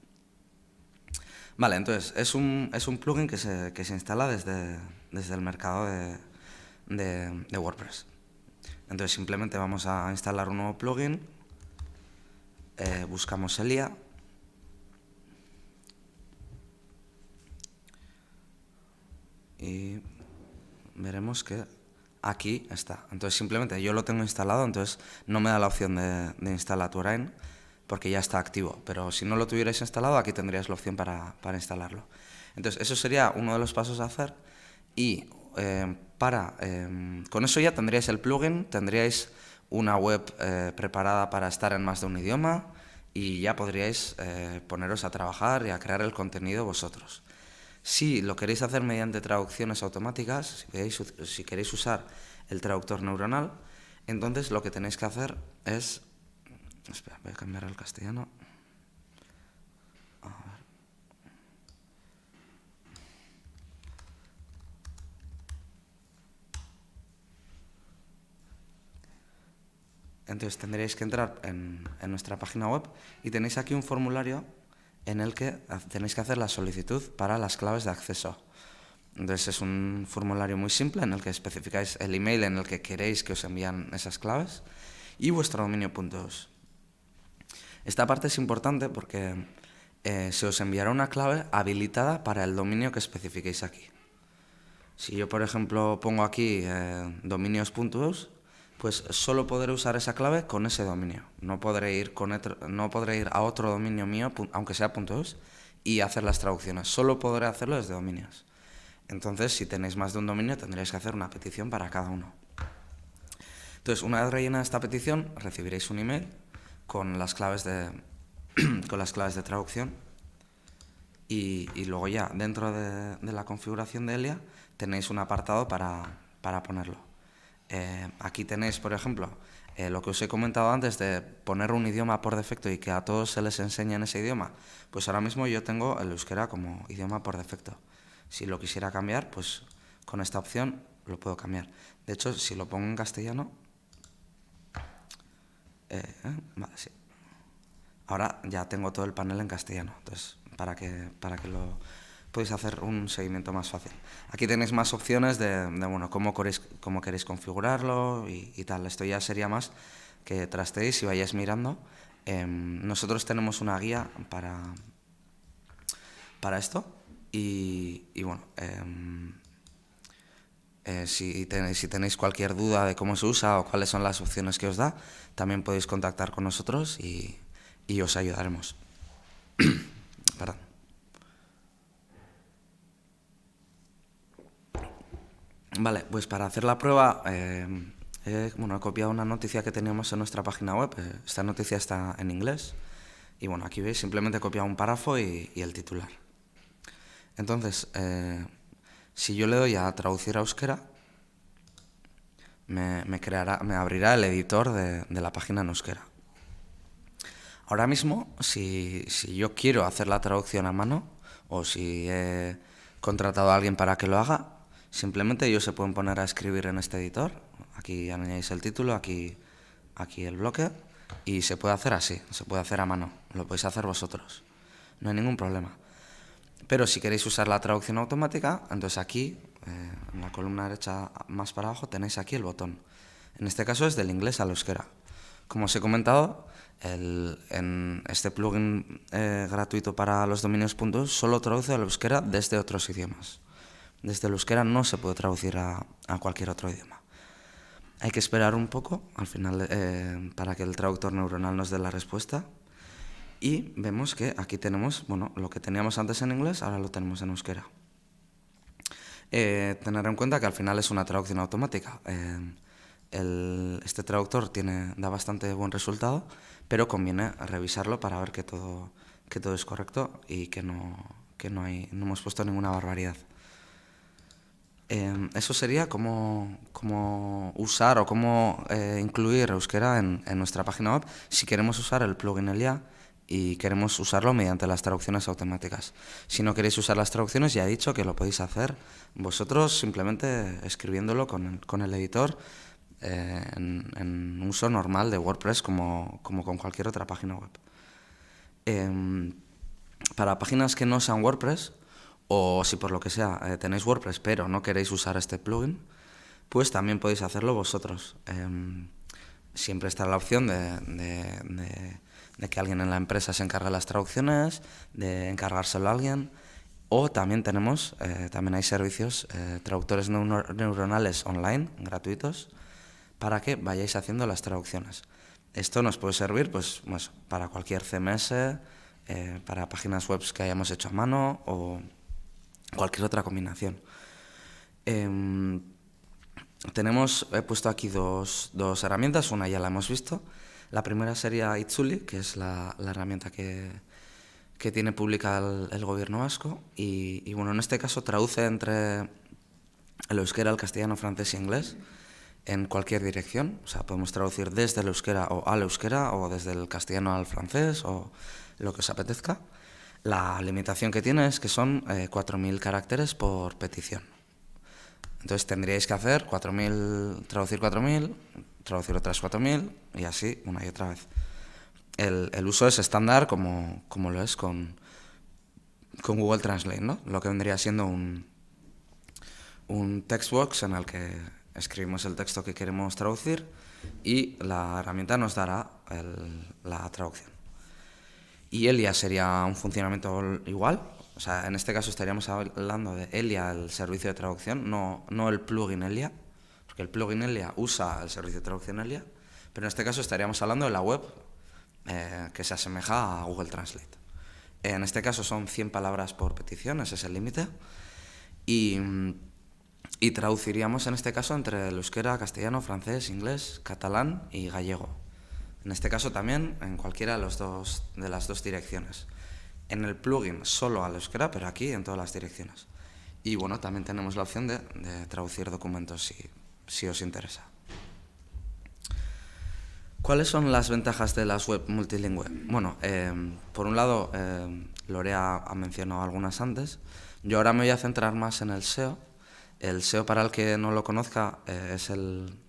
Vale, entonces es un plugin que se instala desde el mercado de WordPress. Entonces simplemente vamos a instalar un nuevo plugin, buscamos Elia y veremos que aquí está. Entonces simplemente yo lo tengo instalado, entonces no me da la opción de instalar Terrain porque ya está activo, pero si no lo tuvierais instalado, aquí tendríais la opción para instalarlo. Entonces eso sería uno de los pasos a hacer, y con eso ya tendríais el plugin, tendríais una web preparada para estar en más de un idioma y ya podríais poneros a trabajar y a crear el contenido vosotros. Si lo queréis hacer mediante traducciones automáticas, si queréis usar el traductor neuronal, entonces lo que tenéis que hacer es... Espera, voy a cambiar al castellano. A ver. Entonces tendréis que entrar en nuestra página web y tenéis aquí un formulario en el que tenéis que hacer la solicitud para las claves de acceso. Entonces es un formulario muy simple en el que especificáis el email en el que queréis que os envíen esas claves y vuestro dominio.eus. Esta parte es importante porque se os enviará una clave habilitada para el dominio que especifiquéis aquí. Si yo, por ejemplo, pongo aquí dominios.eus, pues solo podré usar esa clave con ese dominio. No podré ir a otro dominio mío, aunque sea .eus, y hacer las traducciones. Solo podré hacerlo desde dominios. Entonces, si tenéis más de un dominio, tendréis que hacer una petición para cada uno. Entonces, una vez rellenada esta petición, recibiréis un email con las claves de, traducción y luego ya, dentro de la configuración de Elia, tenéis un apartado para ponerlo. Aquí tenéis, por ejemplo, lo que os he comentado antes de poner un idioma por defecto y que a todos se les enseñe en ese idioma. Pues ahora mismo yo tengo el euskera como idioma por defecto. Si lo quisiera cambiar, pues con esta opción lo puedo cambiar. De hecho, si lo pongo en castellano... vale, sí. Ahora ya tengo todo el panel en castellano, entonces para que lo podéis hacer un seguimiento más fácil. Aquí tenéis más opciones de bueno, cómo queréis configurarlo y tal. Esto ya sería más que trasteéis y vayáis mirando. Nosotros tenemos una guía para esto y bueno, si tenéis cualquier duda de cómo se usa o cuáles son las opciones que os da, también podéis contactar con nosotros y os ayudaremos. Perdón. Vale, pues para hacer la prueba he copiado una noticia que teníamos en nuestra página web. Esta noticia está en inglés y bueno, aquí veis, simplemente he copiado un párrafo y el titular. Entonces, si yo le doy a traducir a euskera, me abrirá el editor de la página en euskera. Ahora mismo, si yo quiero hacer la traducción a mano o si he contratado a alguien para que lo haga, simplemente ellos se pueden poner a escribir en este editor. Aquí añadís el título, aquí el bloque y se puede hacer así, se puede hacer a mano. Lo podéis hacer vosotros, no hay ningún problema. Pero si queréis usar la traducción automática, entonces aquí, en la columna derecha más para abajo, tenéis aquí el botón. En este caso es del inglés al euskera. Como os he comentado, en este plugin gratuito para los dominios.eus solo traduce al euskera desde otros idiomas. Desde el euskera no se puede traducir a cualquier otro idioma. Hay que esperar un poco al final para que el traductor neuronal nos dé la respuesta. Y vemos que aquí tenemos, bueno, lo que teníamos antes en inglés, ahora lo tenemos en euskera. Tener en cuenta que al final es una traducción automática. Este traductor da bastante buen resultado, pero conviene revisarlo para ver que todo es correcto y que no hemos puesto ninguna barbaridad. Eso sería cómo usar o cómo incluir euskera en nuestra página web si queremos usar el plugin Elia y queremos usarlo mediante las traducciones automáticas. Si no queréis usar las traducciones, ya he dicho que lo podéis hacer vosotros simplemente escribiéndolo con el editor en uso normal de WordPress como con cualquier otra página web. Para páginas que no sean WordPress, o si por lo que sea tenéis WordPress pero no queréis usar este plugin, pues también podéis hacerlo vosotros. Siempre está la opción de que alguien en la empresa se encargue de las traducciones, de encargárselo a alguien, o también hay servicios, traductores neuronales online, gratuitos, para que vayáis haciendo las traducciones. Esto nos puede servir pues, para cualquier CMS, para páginas web que hayamos hecho a mano o cualquier otra combinación. He puesto aquí dos herramientas, una ya la hemos visto. La primera sería Itzuli, que es la herramienta que tiene publicada el gobierno vasco y bueno, en este caso traduce entre el euskera, el castellano, francés y inglés en cualquier dirección. O sea, podemos traducir desde el euskera o al euskera o desde el castellano al francés o lo que os apetezca. La limitación que tiene es que son 4.000 caracteres por petición. Entonces tendríais que hacer traducir 4.000, traducir otras 4.000 y así una y otra vez. El uso es estándar como lo es con Google Translate, ¿no? Lo que vendría siendo un text box en el que escribimos el texto que queremos traducir y la herramienta nos dará la traducción. Y Elia sería un funcionamiento igual. O sea, en este caso estaríamos hablando de Elia, el servicio de traducción, no el plugin Elia, porque el plugin Elia usa el servicio de traducción Elia, pero en este caso estaríamos hablando de la web que se asemeja a Google Translate. En este caso son 100 palabras por petición, ese es el límite, y traduciríamos en este caso entre el euskera, castellano, francés, inglés, catalán y gallego. En este caso también en cualquiera de las dos direcciones. En el plugin solo al euskera, pero aquí en todas las direcciones. Y bueno, también tenemos la opción de traducir documentos si os interesa. ¿Cuáles son las ventajas de las web multilingüe? Bueno, por un lado, Lorea ha mencionado algunas antes. Yo ahora me voy a centrar más en el SEO. El SEO, para el que no lo conozca, es un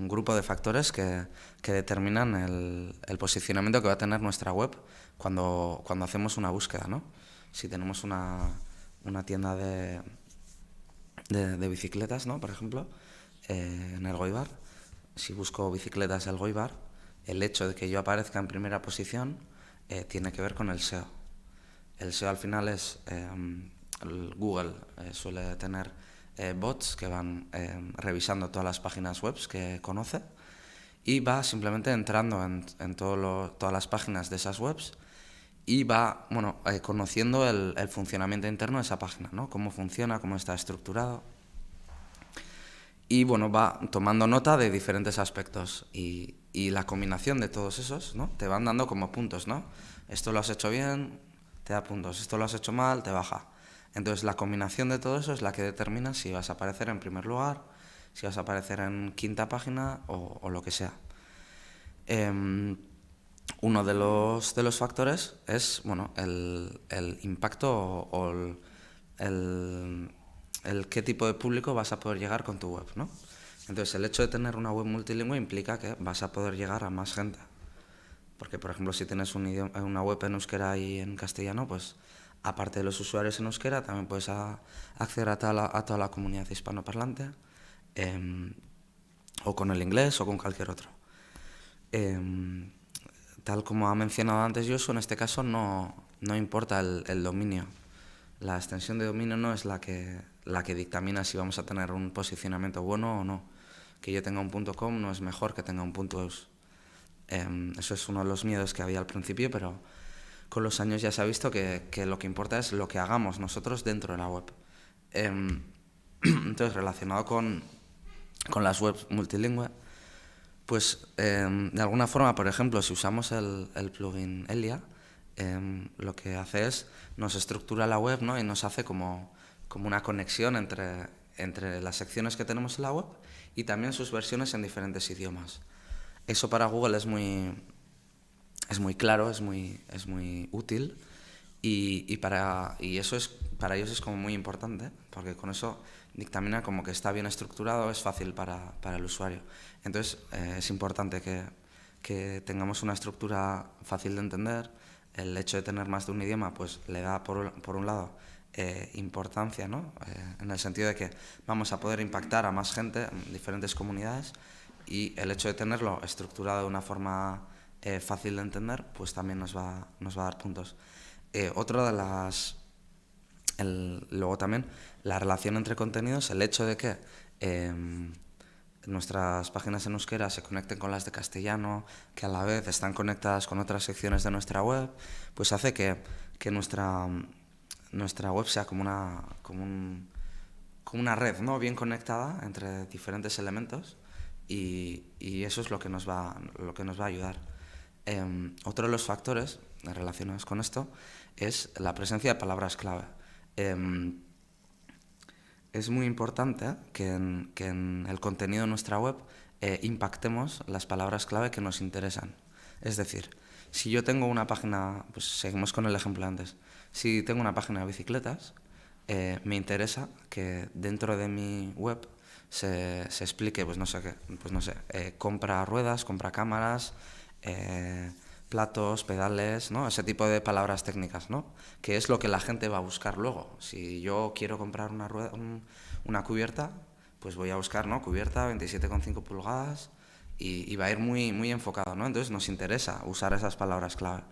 grupo de factores que determinan el posicionamiento que va a tener nuestra web cuando hacemos una búsqueda, ¿no? Si tenemos una tienda de bicicletas, ¿no? Por ejemplo, en Elgoibar, si busco bicicletas Elgoibar, el hecho de que yo aparezca en primera posición tiene que ver con el SEO. El SEO al final es, Google suele tener bots que van revisando todas las páginas web que conoce y va simplemente entrando en todas las páginas de esas webs y va conociendo el funcionamiento interno de esa página, ¿no? Cómo funciona, cómo está estructurado. Y bueno, va tomando nota de diferentes aspectos y la combinación de todos esos, ¿no? Te van dando como puntos, ¿no? Esto lo has hecho bien, te da puntos. Esto lo has hecho mal, te baja. Entonces la combinación de todo eso es la que determina si vas a aparecer en primer lugar, si vas a aparecer en quinta página o lo que sea. Uno de los factores es el impacto o el qué tipo de público vas a poder llegar con tu web, ¿no? Entonces, el hecho de tener una web multilingüe implica que vas a poder llegar a más gente. Porque, por ejemplo, si tienes una web en euskera y en castellano, pues, aparte de los usuarios en euskera, también puedes acceder a toda la comunidad hispanoparlante, o con el inglés o con cualquier otro. Tal como ha mencionado antes Josu, en este caso no importa el dominio. La extensión de dominio no es la que dictamina si vamos a tener un posicionamiento bueno o no. Que yo tenga un .com no es mejor que tenga un .eus. Eso es uno de los miedos que había al principio, pero con los años ya se ha visto que lo que importa es lo que hagamos nosotros dentro de la web. Entonces, relacionado con las webs multilingüe, pues de alguna forma, por ejemplo, si usamos el plugin Elia, lo que hace es nos estructura la web, ¿no? Y nos hace como una conexión entre las secciones que tenemos en la web y también sus versiones en diferentes idiomas. Eso para Google es muy claro, es muy útil y eso para ellos es como muy importante, porque con eso dictamina como que está bien estructurado, es fácil para el usuario. Entonces es importante que tengamos una estructura fácil de entender. El hecho de tener más de un idioma pues le da por un lado importancia, ¿no? En el sentido de que vamos a poder impactar a más gente en diferentes comunidades, y el hecho de tenerlo estructurado de una forma fácil de entender pues también nos va a dar puntos. Otro de luego también la relación entre contenidos, el hecho de que nuestras páginas en euskera se conecten con las de castellano, que a la vez están conectadas con otras secciones de nuestra web, pues hace que nuestra web sea como una red, ¿no? Bien conectada entre diferentes elementos, y eso es lo que nos va a ayudar. Otro de los factores relacionados con esto es la presencia de palabras clave. Es muy importante que en el contenido de nuestra web impactemos las palabras clave que nos interesan. Es decir, si yo tengo una página, pues seguimos con el ejemplo antes, si tengo una página de bicicletas, me interesa que dentro de mi web se explique, compra ruedas, compra cámaras, platos, pedales, ¿no? Ese tipo de palabras técnicas, ¿no? Que es lo que la gente va a buscar luego. Si yo quiero comprar una cubierta, pues voy a buscar, ¿no? Cubierta 27,5 pulgadas y va a ir muy enfocado, ¿no? Entonces nos interesa usar esas palabras clave.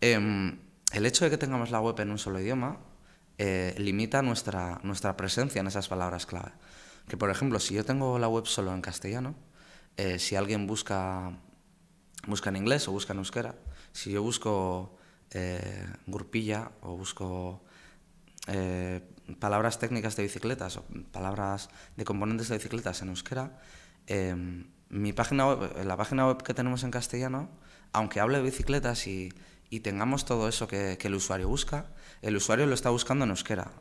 El hecho de que tengamos la web en un solo idioma limita nuestra presencia en esas palabras clave. Que, por ejemplo, si yo tengo la web solo en castellano, si alguien busca en inglés o busca en euskera, si yo busco gurpilla o busco palabras técnicas de bicicletas o palabras de componentes de bicicletas en euskera, la página web que tenemos en castellano, aunque hable de bicicletas y tengamos todo eso que el usuario busca, el usuario lo está buscando en euskera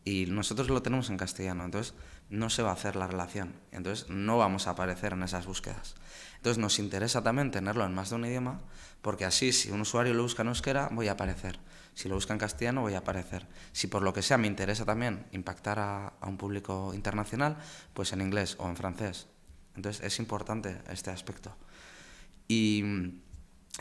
y nosotros lo tenemos en castellano, entonces no se va a hacer la relación, entonces no vamos a aparecer en esas búsquedas. Entonces nos interesa también tenerlo en más de un idioma, porque así si un usuario lo busca en euskera voy a aparecer, si lo busca en castellano voy a aparecer. Si por lo que sea me interesa también impactar a un público internacional, pues en inglés o en francés. Entonces es importante este aspecto. Y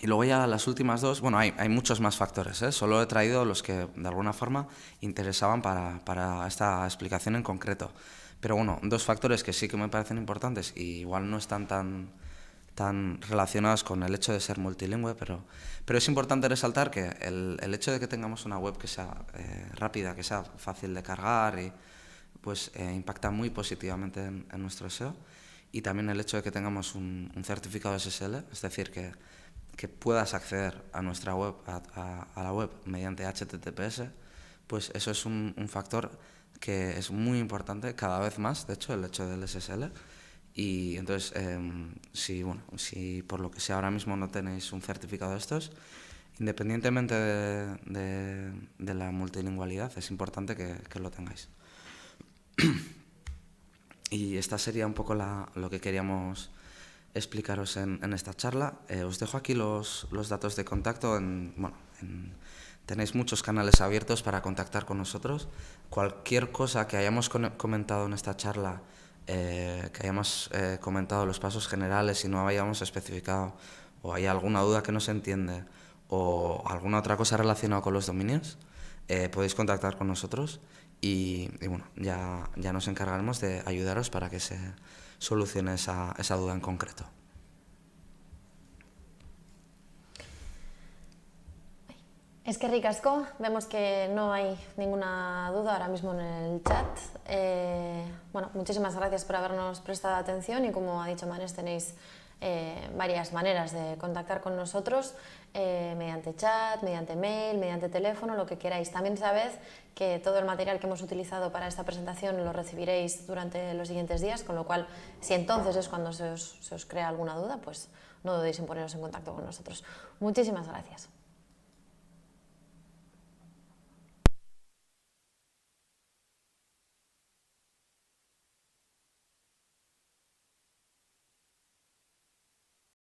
luego ya las últimas dos, bueno, hay muchos más factores, ¿eh? Solo he traído los que de alguna forma interesaban para esta explicación en concreto. Pero bueno, dos factores que sí que me parecen importantes y igual no están tan relacionados con el hecho de ser multilingüe, pero es importante resaltar que el hecho de que tengamos una web que sea rápida, que sea fácil de cargar, pues impacta muy positivamente en nuestro SEO. Y también el hecho de que tengamos un certificado SSL, es decir, que puedas acceder a nuestra web, a la web mediante HTTPS, pues eso es un factor que es muy importante cada vez más, de hecho, el hecho del SSL. Y entonces, si por lo que sea ahora mismo no tenéis un certificado de estos, independientemente de la multilingüalidad, es importante que lo tengáis. Y esta sería un poco lo que queríamos explicaros en esta charla. Os dejo aquí los datos de contacto. Tenéis muchos canales abiertos para contactar con nosotros. Cualquier cosa que hayamos comentado en esta charla, que hayamos comentado los pasos generales y no hayamos especificado, o hay alguna duda que no se entiende, o alguna otra cosa relacionada con los dominios, podéis contactar con nosotros y bueno, ya nos encargaremos de ayudaros para que se solucione esa duda en concreto. Es que ricasco, vemos que no hay ninguna duda ahora mismo en el chat. Muchísimas gracias por habernos prestado atención y como ha dicho Manes, tenéis varias maneras de contactar con nosotros, mediante chat, mediante mail, mediante teléfono, lo que queráis. También sabed que todo el material que hemos utilizado para esta presentación lo recibiréis durante los siguientes días, con lo cual, si entonces es cuando se os crea alguna duda, pues no dudéis en poneros en contacto con nosotros. Muchísimas gracias.